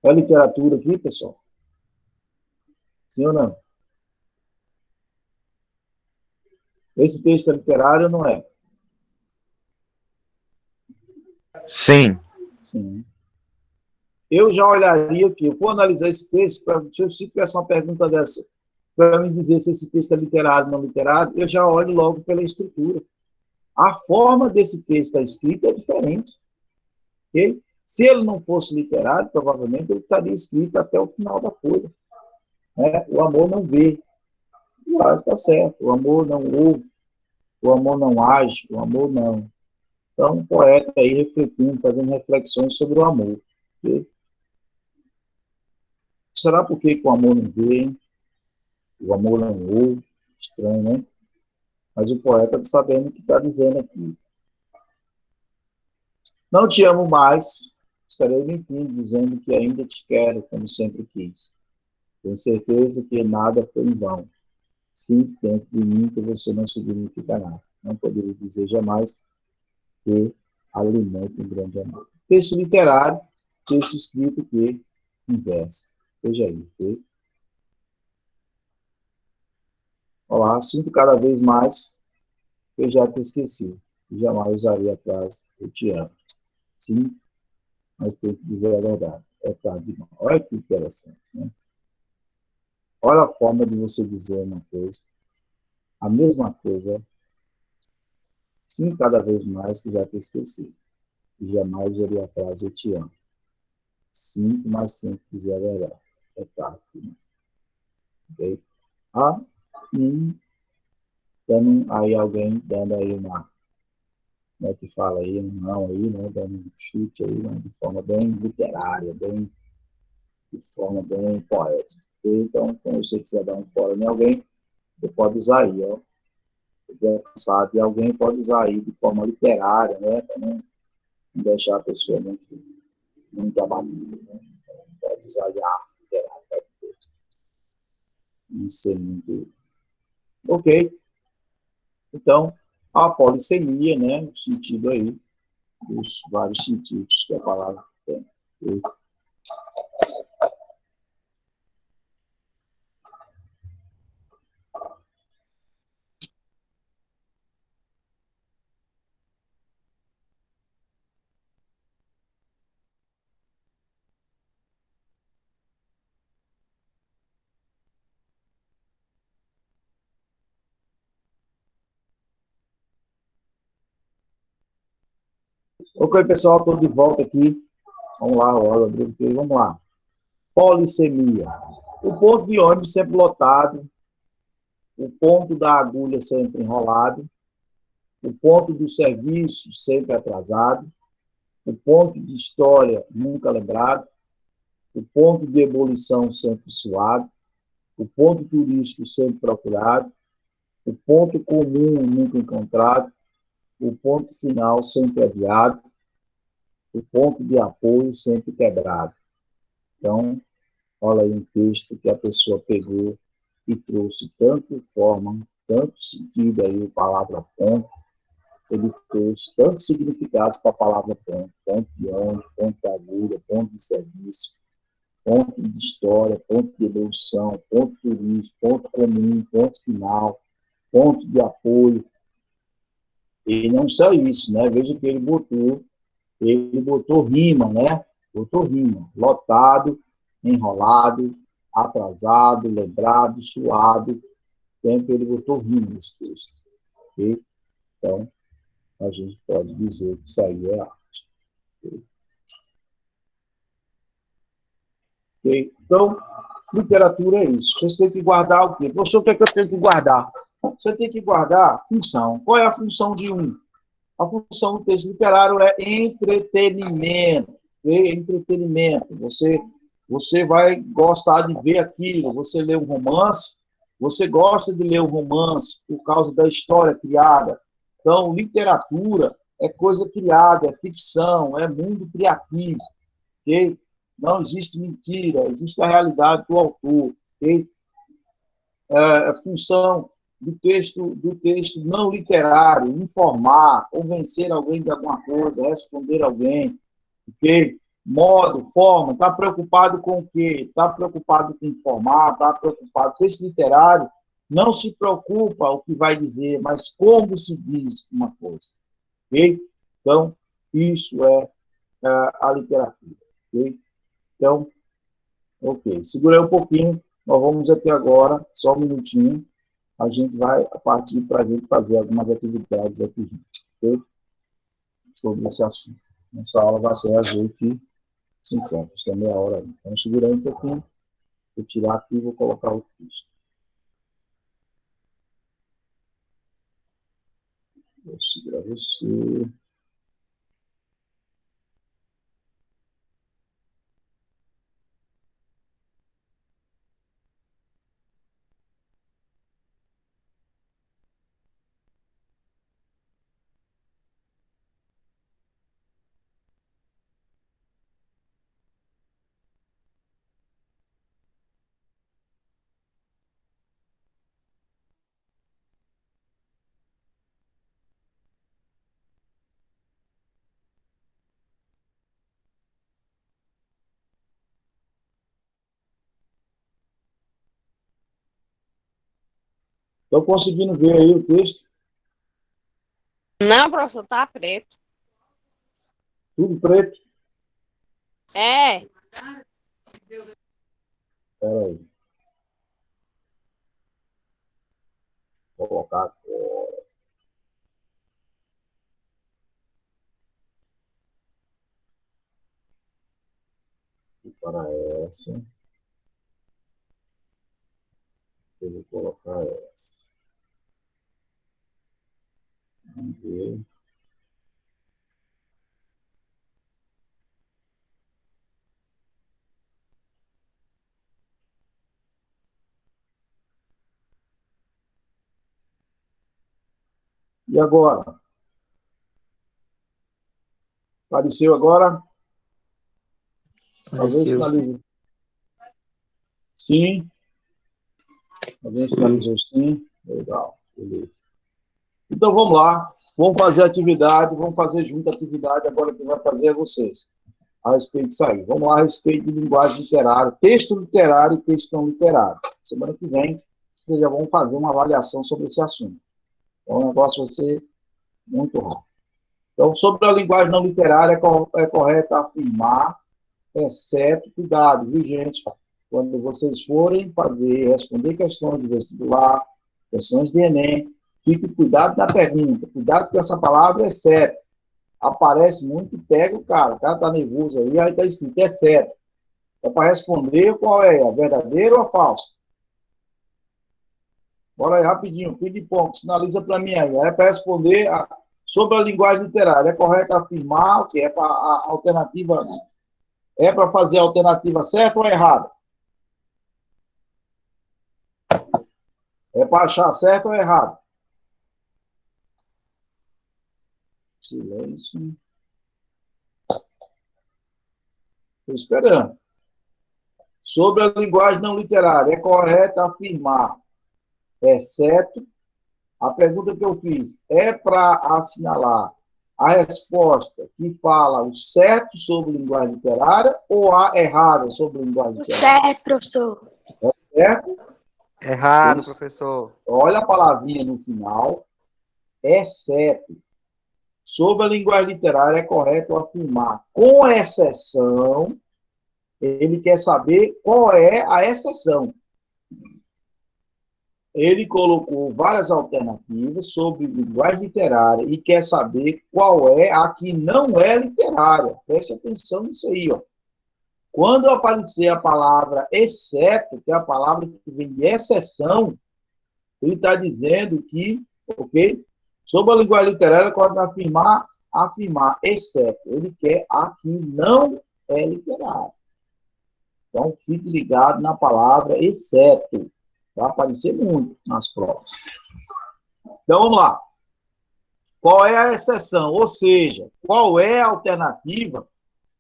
A: É literatura aqui, pessoal? Sim ou não? Esse texto é literário ou não é?
C: Sim.
A: Sim. Eu já olharia aqui, eu vou analisar esse texto, se eu tivesse uma pergunta dessa, para me dizer se esse texto é literário ou não literário, eu já olho logo pela estrutura. A forma desse texto escrito é diferente. Okay? Se ele não fosse literário, provavelmente ele estaria escrito até o final da folha. Né? O amor não vê. Mas está certo. O amor não ouve. O amor não age. O amor não. Então, o poeta aí refletindo, fazendo reflexões sobre o amor. Okay? Será por que o amor não vê? O amor não ouve? Estranho, né? Mas o poeta está sabendo o que está dizendo aqui. Não te amo mais, estarei mentindo, dizendo que ainda te quero, como sempre quis. Tenho certeza que nada foi em vão. Sinto dentro de mim que você não significará. Não poderia dizer jamais que alimenta um grande amor. Texto literário, texto escrito que inversa. Veja aí. Okay? Olá, sinto cada vez mais que eu já te esqueci. E jamais usaria atrás, eu te amo. Sim, mas tenho que dizer a verdade. É tarde demais. Olha que interessante, né? Olha a forma de você dizer uma coisa, a mesma coisa, sim, cada vez mais que já te esqueci. E jamais usaria a frase eu te amo. Sinto, mas tenho que dizer a verdade. É tarde demais. Ok? Dando aí alguém, dando aí uma, como é que fala aí, um não aí, né? Dando um chute aí, né? De forma bem literária, de forma bem poética. Então, quando você quiser dar um fora em alguém, você pode usar aí, ó. Sabe, alguém pode usar aí de forma literária, né? Para não deixar a pessoa muito abatida, né? Pode usar de arte literária, quer dizer. Não ser muito. Ok. Então, a polissemia, né? O sentido aí, os vários sentidos que a palavra tem. Ok? Ok, pessoal, estou de volta aqui. Vamos lá, vamos lá. Polissemia. O ponto de ônibus sempre lotado, o ponto da agulha sempre enrolado, o ponto do serviço sempre atrasado, o ponto de história nunca lembrado, o ponto de ebulição sempre suado, o ponto turístico sempre procurado, o ponto comum nunca encontrado, o ponto final sempre adiado, o ponto de apoio sempre quebrado. Então, olha aí um texto que a pessoa pegou e trouxe tanto forma, tanto sentido aí a palavra ponto, ele trouxe tantos significados para a palavra ponto, ponto de ônibus, ponto de agulha, ponto de serviço, ponto de história, ponto de evolução, ponto turístico, ponto comum, ponto final, ponto de apoio. E não só isso, né? Veja que ele botou rima, né? Botou rima, lotado, enrolado, atrasado, lembrado, suado, sempre ele botou rima nesse texto. Okay? Então, a gente pode dizer que isso aí é arte. Okay? Ok? Então, literatura é isso. Você tem que guardar o quê? Professor, o que é que eu tenho que guardar? Você tem que guardar a função. Qual é a função de um? A função do texto literário é entretenimento. Entretenimento. Você vai gostar de ver aquilo. Você lê um romance, você gosta de ler um romance por causa da história criada. Então, literatura é coisa criada, é ficção, é mundo criativo. Okay? Não existe mentira, existe a realidade do autor. Okay? A função do texto não literário, informar, convencer alguém de alguma coisa, responder alguém, ok? Modo, forma, está preocupado com o quê? Está preocupado com informar, está preocupado. Texto literário não se preocupa o que vai dizer, mas como se diz uma coisa, ok? Então, isso é a literatura, ok? Então, ok. Segurei um pouquinho, nós vamos aqui agora, só um minutinho, a gente vai partir para a gente fazer algumas atividades aqui juntos, ok? Sobre esse assunto. Nossa aula vai ser às 8h50, isso é meia hora aí. Então, segurei um pouquinho, vou tirar aqui e vou colocar o texto. Vou segurar você. Estão conseguindo ver aí o texto?
D: Não, professor, tá preto.
A: Tudo preto?
D: É.
A: Espera aí. Vou colocar agora. E para essa. Eu vou colocar essa. Vamos ver. E agora? Apareceu agora? Talvez sinalize. Sim. Alguém sinalizou sim? Legal. Beleza. Então vamos lá. Vamos fazer a atividade. Vamos fazer junto a atividade. Agora quem vai fazer é vocês. A respeito disso aí. Vamos lá a respeito de linguagem literária. Texto literário e texto não literário. Semana que vem, vocês já vão fazer uma avaliação sobre esse assunto. Então o negócio vai ser muito rápido. Então, sobre a linguagem não literária, é correto afirmar, exceto, cuidado, viu, gente? Quando vocês forem responder questões de vestibular, questões de Enem, fique cuidado na pergunta, cuidado com essa palavra, exceto. Aparece muito, pega o cara tá nervoso aí está escrito, exceto. É para responder qual é, a verdadeira ou a falsa? Bora aí, rapidinho, ping-pong, sinaliza para mim aí. É para responder sobre a linguagem literária. É correto afirmar que é para a alternativa, é para fazer a alternativa certa ou errada? É para achar certo ou errado? Silêncio. Estou esperando. Sobre a linguagem não literária, é correto afirmar, exceto, a pergunta que eu fiz, é para assinalar a resposta que fala o certo sobre linguagem literária ou a errada sobre linguagem literária?
B: Certo, professor.
A: É certo?
C: Errado,
A: Isso.
C: professor.
A: Olha a palavrinha no final, exceto. Sobre a linguagem literária, é correto afirmar, com exceção, ele quer saber qual é a exceção. Ele colocou várias alternativas sobre linguagem literária e quer saber qual é a que não é literária. Preste atenção nisso aí, ó. Quando aparecer a palavra exceto, que é a palavra que vem de exceção, ele está dizendo que, ok? Sobre a linguagem literária, pode afirmar, exceto. Ele quer a que não é literária. Então, fique ligado na palavra exceto. Vai aparecer muito nas provas. Então, vamos lá. Qual é a exceção? Ou seja, qual é a alternativa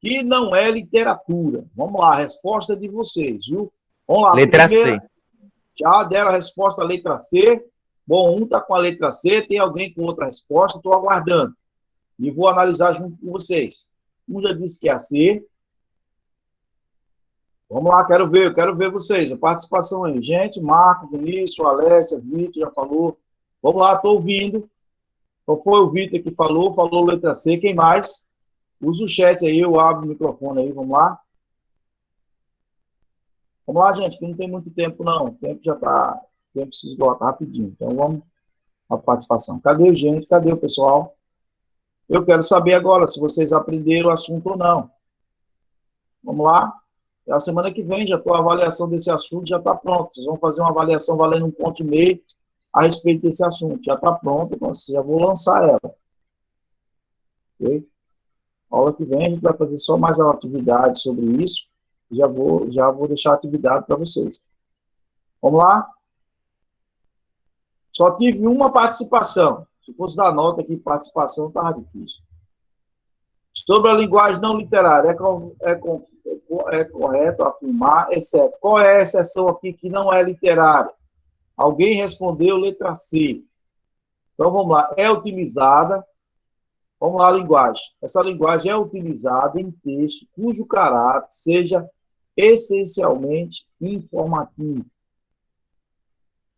A: que não é literatura? Vamos lá, a resposta de vocês, viu? Vamos lá.
C: Letra C.
A: Já deram a resposta, a letra C. Bom, um está com a letra C, tem alguém com outra resposta, estou aguardando. E vou analisar junto com vocês. Um já disse que é a C. Vamos lá, quero ver vocês, a participação aí. Gente, Marco, Vinícius, Alessia, Vitor, já falou. Vamos lá, estou ouvindo. Qual foi o Vitor que falou letra C, quem mais? Usa o chat aí, eu abro o microfone aí, vamos lá. Vamos lá, gente, que não tem muito tempo, não. O tempo já está, o tempo se esgota rapidinho. Então, vamos à participação. Cadê, gente? Cadê o pessoal? Eu quero saber agora se vocês aprenderam o assunto ou não. Vamos lá. A semana que vem, já a avaliação desse assunto já está pronta. Vocês vão fazer uma avaliação valendo 1,5 ponto a respeito desse assunto. Já está pronta, então já vou lançar ela. Ok? Aula que vem a gente vai fazer só mais uma atividade sobre isso. Já vou deixar a atividade para vocês. Vamos lá? Só tive uma participação. Se fosse dar nota aqui, participação estava difícil. Sobre a linguagem não literária, é correto afirmar, exceto. Qual é a exceção aqui que não é literária? Alguém respondeu letra C. Então, vamos lá. É utilizada. Vamos lá, a linguagem. Essa linguagem é utilizada em texto cujo caráter seja essencialmente informativo.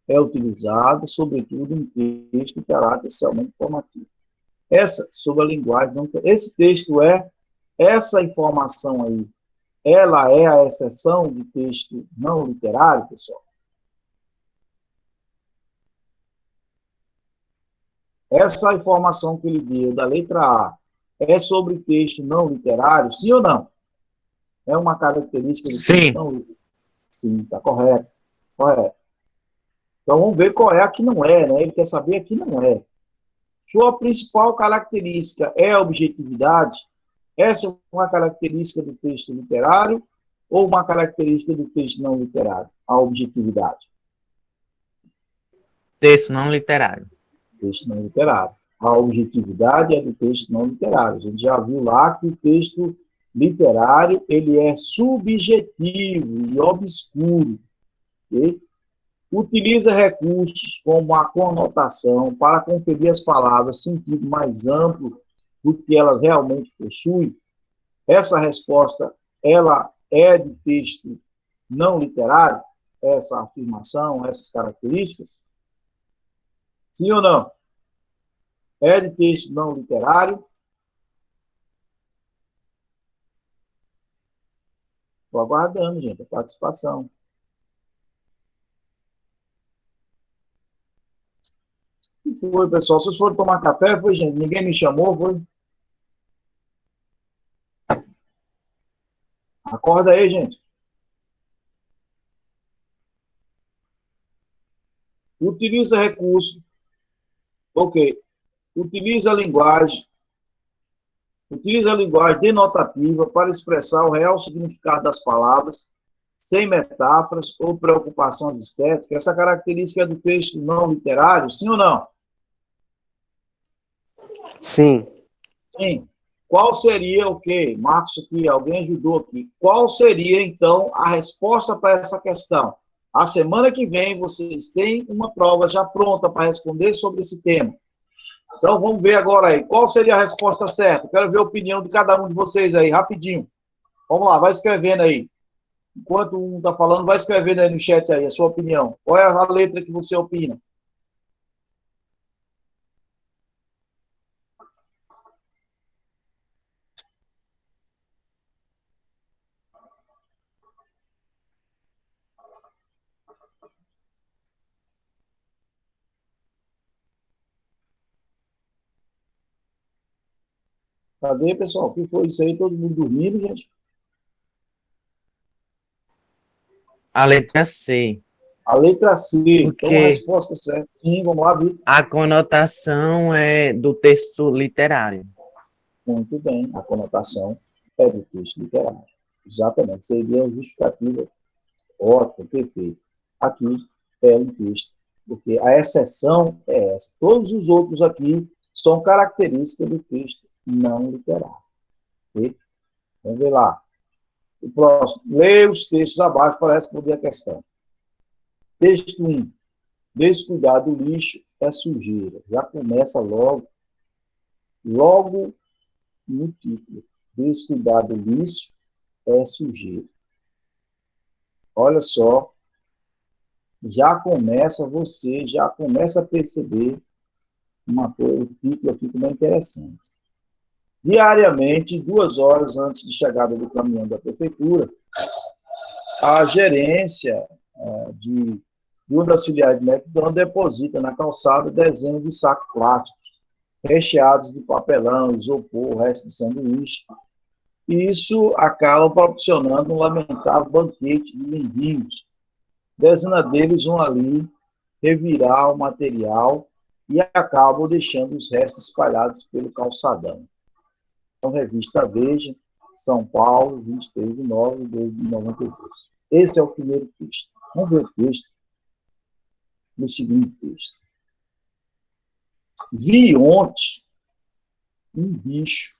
A: É utilizada, sobretudo, em texto de caráter essencialmente informativo. Essa, sobre a linguagem, esse texto essa informação aí, ela é a exceção de texto não literário, pessoal? Essa informação que ele deu da letra A é sobre texto não literário, sim ou não? É uma característica do texto não literário? Sim, está correto. Correto. Então vamos ver qual é a que não é, né? Ele quer saber a que não é. Sua principal característica é a objetividade? Essa é uma característica do texto literário ou uma característica do texto não literário? A objetividade.
C: Texto não literário.
A: Texto não literário. A objetividade é do texto não literário. A gente já viu lá que o texto literário ele é subjetivo e obscuro. Okay? Utiliza recursos como a conotação para conferir às palavras sentido mais amplo do que elas realmente possuem. Essa resposta, ela é de texto não literário? Essa afirmação, essas características? Sim ou não? É de texto não literário? Estou aguardando, gente, a participação. O que foi, pessoal? Vocês foram tomar café? Foi, gente? Ninguém me chamou, foi? Acorda aí, gente. Utiliza recurso. Ok. Utiliza a linguagem denotativa para expressar o real significado das palavras, sem metáforas ou preocupações estéticas. Essa característica é do texto não literário, sim ou não?
E: Sim.
A: Sim. Qual seria o quê? Marcos aqui, alguém ajudou aqui. Qual seria, então, a resposta para essa questão? A semana que vem, vocês têm uma prova já pronta para responder sobre esse tema. Então, vamos ver agora aí. Qual seria a resposta certa? Quero ver a opinião de cada um de vocês aí, rapidinho. Vamos lá, vai escrevendo aí. Enquanto um está falando, vai escrevendo aí no chat aí a sua opinião. Qual é a letra que você opina? Cadê, pessoal? O que foi isso aí? Todo mundo dormindo, gente?
C: A letra C.
A: A letra C.
C: Por
A: Então, a
C: quê?
A: resposta certa. Sim, vamos lá, Vitor.
C: A conotação é do texto literário.
A: Muito bem. A conotação é do texto literário. Exatamente. Seria a justificativa. Ótimo, perfeito. Aqui é um texto. Porque a exceção é essa. Todos os outros aqui são características do texto não literário. Ok? Vamos ver lá. O próximo. Leia os textos abaixo para responder a questão. Texto 1. Descuidar do lixo é sujeira. Já começa logo no título. Descuidar do lixo é sujeira. Olha só, você já começa a perceber uma coisa, o título aqui como é interessante. Diariamente, 2 horas antes de chegada do caminhão da prefeitura, a gerência de uma das filiais de McDonald's deposita na calçada dezenas de sacos plásticos recheados de papelão, isopor, resto de sanduíche. E isso acaba proporcionando um lamentável banquete de mendigos. Dezenas deles vão ali revirar o material e acabam deixando os restos espalhados pelo calçadão. Então, revista Veja, São Paulo, 23 de nove de 92. Esse é o primeiro texto. Vamos ver o texto no segundo texto. Vi ontem um bicho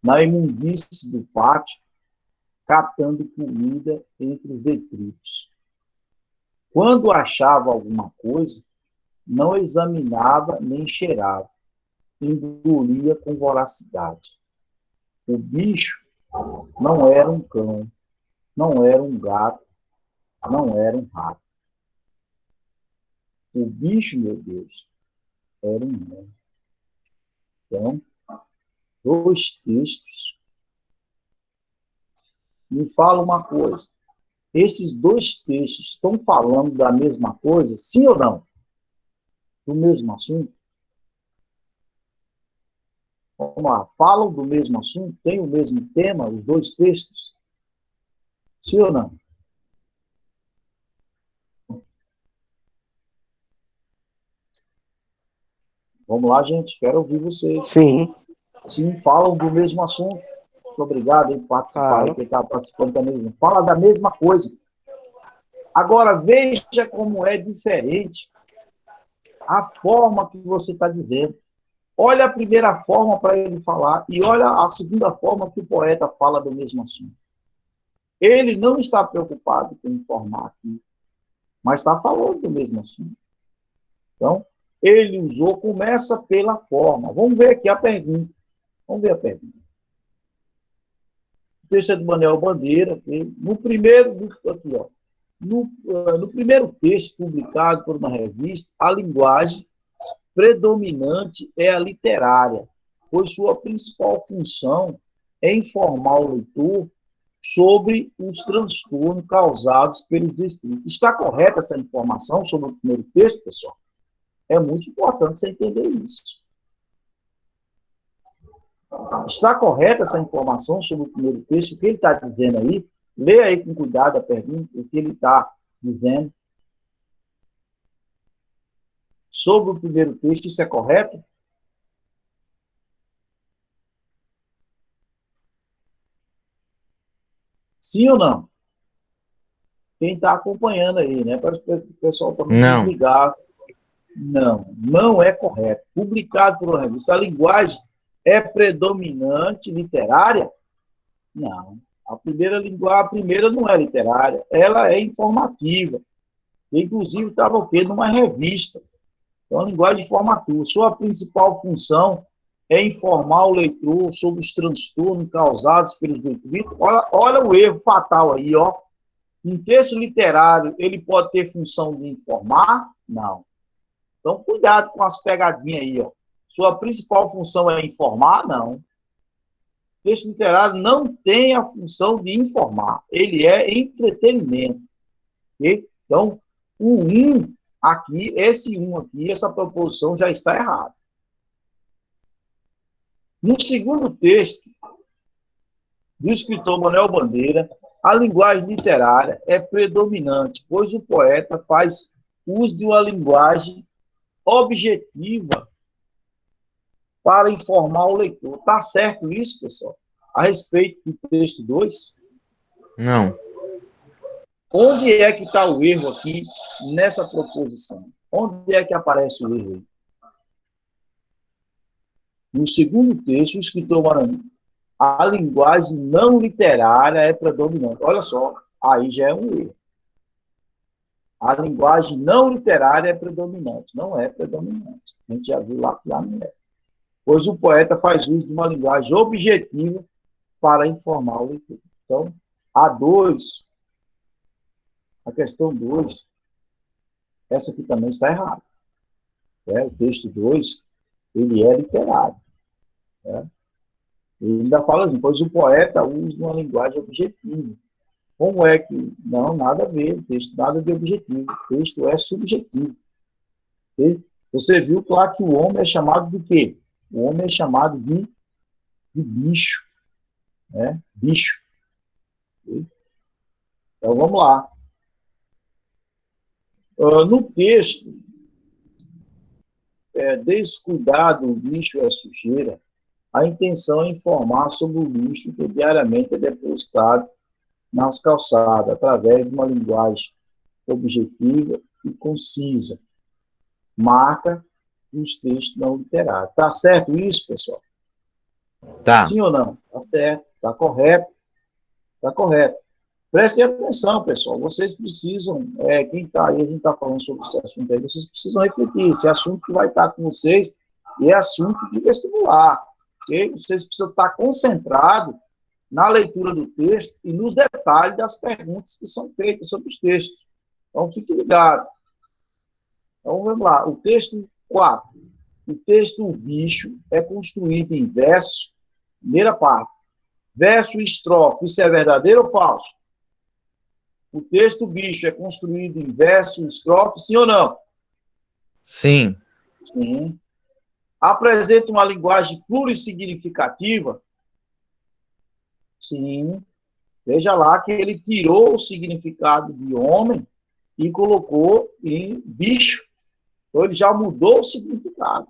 A: na imundície do pátio catando comida entre os detritos. Quando achava alguma coisa, não examinava nem cheirava, engolia com voracidade. O bicho não era um cão, não era um gato, não era um rato. O bicho, meu Deus, era um homem. Então, 2 textos. Me fala uma coisa. Esses 2 textos estão falando da mesma coisa, sim ou não? Do mesmo assunto? Vamos lá. Falam do mesmo assunto? Tem o mesmo tema, os 2 textos? Sim ou não? Vamos lá, gente. Quero ouvir vocês.
B: Sim.
A: Sim, falam do mesmo assunto. Muito obrigado por participar. Quem está participando também. Fala da mesma coisa. Agora, veja como é diferente a forma que você está dizendo. Olha a primeira forma para ele falar e olha a segunda forma que o poeta fala do mesmo assunto. Ele não está preocupado com informar aqui, mas está falando do mesmo assunto. Então, ele usou, começa pela forma. Vamos ver aqui a pergunta. Vamos ver a pergunta. O texto é do Manuel Bandeira. No primeiro texto publicado por uma revista, a linguagem predominante é a literária, pois sua principal função é informar o leitor sobre os transtornos causados pelos distritos. Está correta essa informação sobre o primeiro texto, pessoal? É muito importante você entender isso. Está correta essa informação sobre o primeiro texto? O que ele está dizendo aí? Leia aí com cuidado a pergunta, o que ele está dizendo. Sobre o primeiro texto, isso é correto? Sim ou não? Quem está acompanhando aí, né? Para o pessoal também desligar. Não, não é correto. Publicado por uma revista, a linguagem é predominante literária? Não. A primeira não é literária, ela é informativa. Inclusive, estava o quê? Numa revista. Então, a linguagem informativa. Sua principal função é informar o leitor sobre os transtornos causados pelos detritos. Olha o erro fatal aí, ó. Um texto literário, ele pode ter função de informar? Não. Então, cuidado com as pegadinhas aí, ó. Sua principal função é informar? Não. O texto literário não tem a função de informar. Ele é entretenimento. Okay? Então, o 1 aqui, essa proposição já está errada. No segundo texto, do escritor Manuel Bandeira, A linguagem literária é predominante, pois o poeta faz uso de uma linguagem objetiva para informar o leitor. Está certo isso, pessoal? A respeito do texto 2?
C: Não.
A: Onde é que está o erro aqui nessa proposição? Onde é que aparece o erro? No segundo texto, o escritor Maranhão, a linguagem não literária é predominante. Olha só, aí já é um erro. A linguagem não literária é predominante. Não é predominante. A gente já viu lá que lá não é. Pois o poeta faz uso de uma linguagem objetiva para informar o leitor. Então, a questão 2, essa aqui também está errada. O texto 2, ele é literário. Ele ainda fala assim, pois o poeta usa uma linguagem objetiva. Como é que... Não, nada a ver. O texto nada de objetivo. O texto é subjetivo. Okay? Você viu, claro, que o homem é chamado de quê? O homem é chamado de bicho. Né? Bicho. Okay? Então, vamos lá. No texto, descuidado, o lixo é sujeira, a intenção é informar sobre o lixo que diariamente é depositado nas calçadas, através de uma linguagem objetiva e concisa. Marca os textos não literários. Está certo isso, pessoal?
C: Tá.
A: Sim ou não? Está certo, está correto. Está correto. Prestem atenção, pessoal. Vocês precisam, quem está aí, a gente está falando sobre esse assunto aí, vocês precisam refletir. Esse assunto que vai estar com vocês é assunto de vestibular. Okay? Vocês precisam estar concentrados na leitura do texto e nos detalhes das perguntas que são feitas sobre os textos. Então, fique ligado. Então, vamos lá. O texto 4. O texto bicho é construído em verso, primeira parte. Verso e estrofe, isso é verdadeiro ou falso? O texto bicho é construído em verso e estrofe, sim ou não?
C: Sim.
A: Sim. Apresenta uma linguagem plurissignificativa? Sim. Veja lá que ele tirou o significado de homem e colocou em bicho. Então, ele já mudou o significado.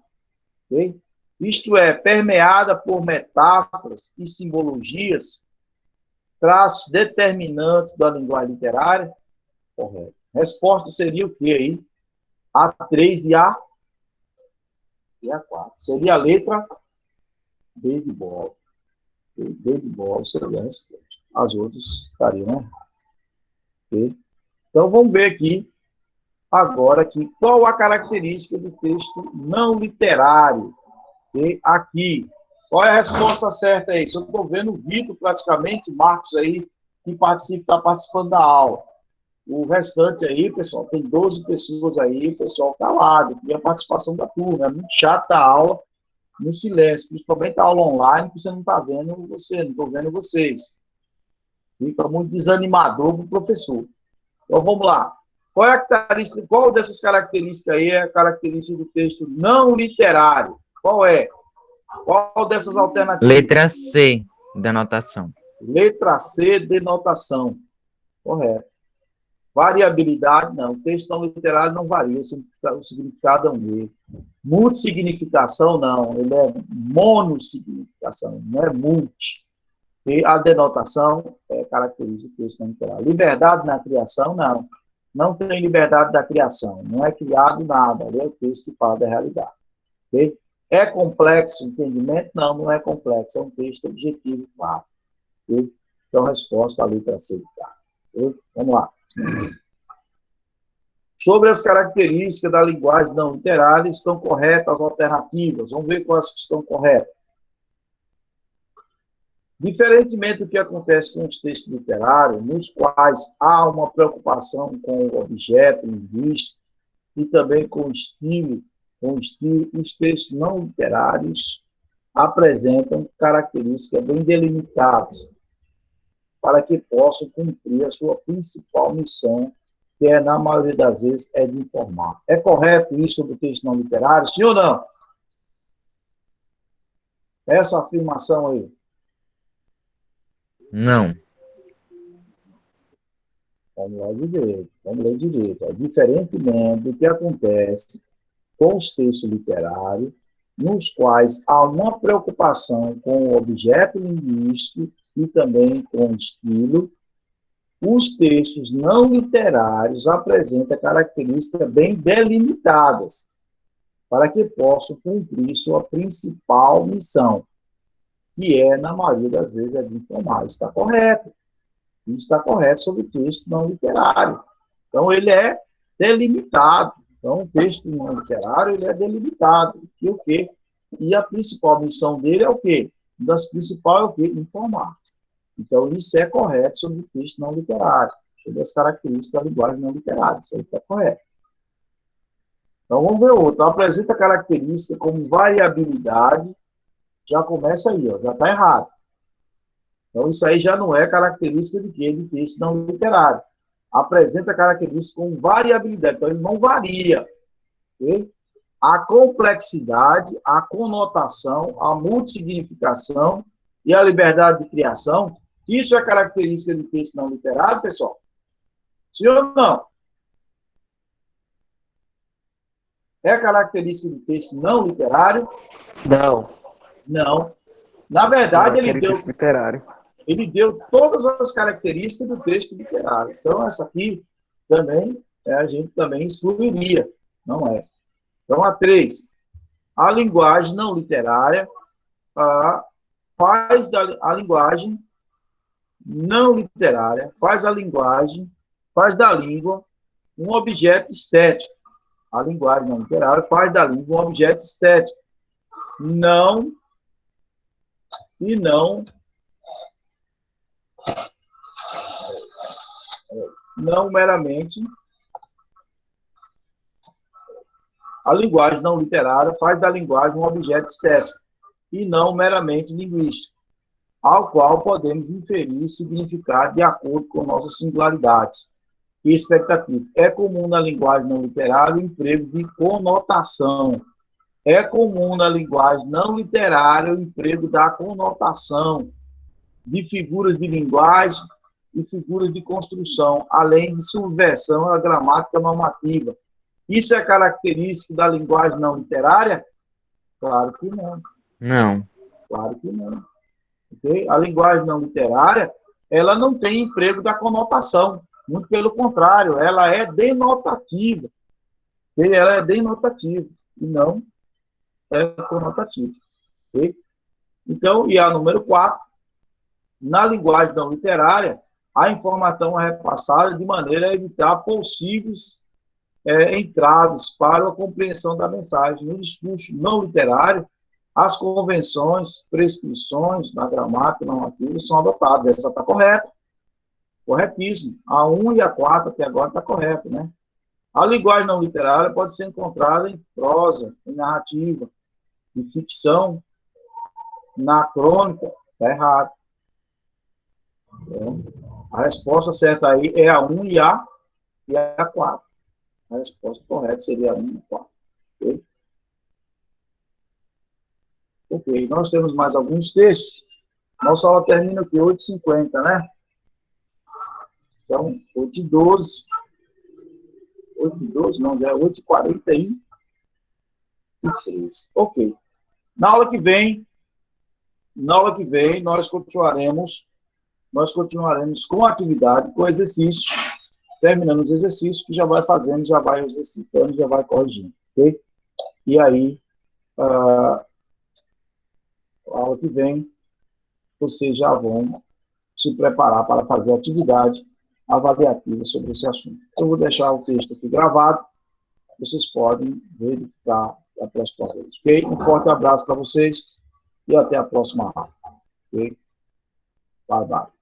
A: Okay? Isto é, permeada por metáforas e simbologias, traços determinantes da linguagem literária? Correto. Resposta seria o quê aí? A3 e A4. Seria a letra B de bola. B de bola seria a resposta. As outras estariam erradas. Okay? Então, vamos ver aqui, agora, aqui, qual a característica do texto não literário. Okay? Aqui, qual é a resposta certa aí? Se eu estou vendo o Vitor, praticamente, Marcos aí, que está participando da aula. O restante aí, pessoal, tem 12 pessoas aí, pessoal calado, e a participação da turma. É muito chata a aula no silêncio, principalmente a aula online, que você não está vendo você, não estou vendo vocês. Fica muito desanimador para o professor. Então, vamos lá. Qual dessas características aí é a característica do texto não literário? Qual é? Qual dessas alternativas?
C: Letra C, denotação.
A: Letra C, denotação. Correto. Variabilidade, não. O texto não literário não varia, o significado é o mesmo. Multissignificação, não. Ele é monossignificação, não é multi. E a denotação caracteriza o texto não literário. Liberdade na criação, não. Não tem liberdade da criação. Não é criado nada. É o texto que fala da realidade. Okay? É complexo o entendimento? Não, não é complexo. É um texto objetivo, claro. Okay? Então, resposta à letra C. Okay? Vamos lá. Sobre as características da linguagem não literária, estão corretas as alternativas. Vamos ver quais que estão corretas. Diferentemente do que acontece com os textos literários, nos quais há uma preocupação com o objeto linguístico e também com o estilo, os textos não literários apresentam características bem delimitadas para que possam cumprir a sua principal missão, que é, na maioria das vezes, é de informar. É correto isso sobre o texto não literário, sim ou não? Essa afirmação aí.
C: Não.
A: Vamos lá direito, vamos ler direito. Diferentemente do que acontece com os textos literários, nos quais há uma preocupação com o objeto linguístico e também com o estilo, os textos não literários apresentam características bem delimitadas para que possam cumprir sua principal missão, que é, na maioria das vezes, é de informar. Está correto. Isso está correto sobre o texto não literário. Então, ele é delimitado. Então, o texto não literário, ele é delimitado. E o quê? E a principal missão dele é o quê? Uma das principais é o quê? Informar. Então, isso é correto sobre o texto não literário, sobre as características da linguagem não literária. Isso aí está correto. Então, vamos ver outro. Apresenta característica como variabilidade. Já começa aí, ó, já está errado. Então, isso aí já não é característica de quê? De texto não literário. Apresenta características com variabilidade. Então, ele não varia. Okay? A complexidade, a conotação, a multissignificação e a liberdade de criação, isso é característica de texto não literário, pessoal? Sim ou não? É característica de texto não literário?
E: Não.
A: Não. Na verdade,
E: Não é texto literário.
A: Ele deu todas as características do texto literário. Então, essa aqui também, a gente também excluiria, não é? Então, a 3. A linguagem não literária faz a linguagem não literária, faz da língua um objeto estético. A linguagem não literária faz da língua um objeto estético. Não meramente. A linguagem não literária faz da linguagem um objeto estético e não meramente linguístico, ao qual podemos inferir significado de acordo com nossas singularidades e expectativas. É comum na linguagem não literária o emprego de conotação. É comum na linguagem não literária o emprego da conotação, de figuras de linguagem e figuras de construção, além de subversão à gramática normativa. Isso é característico da linguagem não literária? Claro que não.
C: Não.
A: Claro que não. Okay? A linguagem não literária, ela não tem emprego da conotação. Muito pelo contrário, ela é denotativa. Okay? Ela é denotativa e não é conotativa. Okay? Então, e a número 4, na linguagem não literária, a informação é repassada de maneira a evitar possíveis entraves para a compreensão da mensagem. No discurso não literário, as convenções, prescrições na gramática normativa são adotadas. Essa está correta. Corretíssimo. A 1 e a 4 até agora está correto, né? A linguagem não literária pode ser encontrada em prosa, em narrativa, em ficção, na crônica. Está errado. A resposta certa aí é a 1 e a 4. A resposta correta seria a 1 e a 4. Ok? Ok, nós temos mais alguns textos. Nossa aula termina aqui 8h50, né? Então, 8h12. 8h12, não, já é 8h43. Ok. Na aula que vem, nós continuaremos com a atividade, com o exercício, terminando os exercícios, que já vai fazendo, já vai o exercício, então já vai corrigindo, ok? E aí, a aula que vem, vocês já vão se preparar para fazer a atividade avaliativa sobre esse assunto. Eu vou deixar o texto aqui gravado, vocês podem verificar a próxima vez, ok? Um forte abraço para vocês e até a próxima aula, ok? Bye, bye.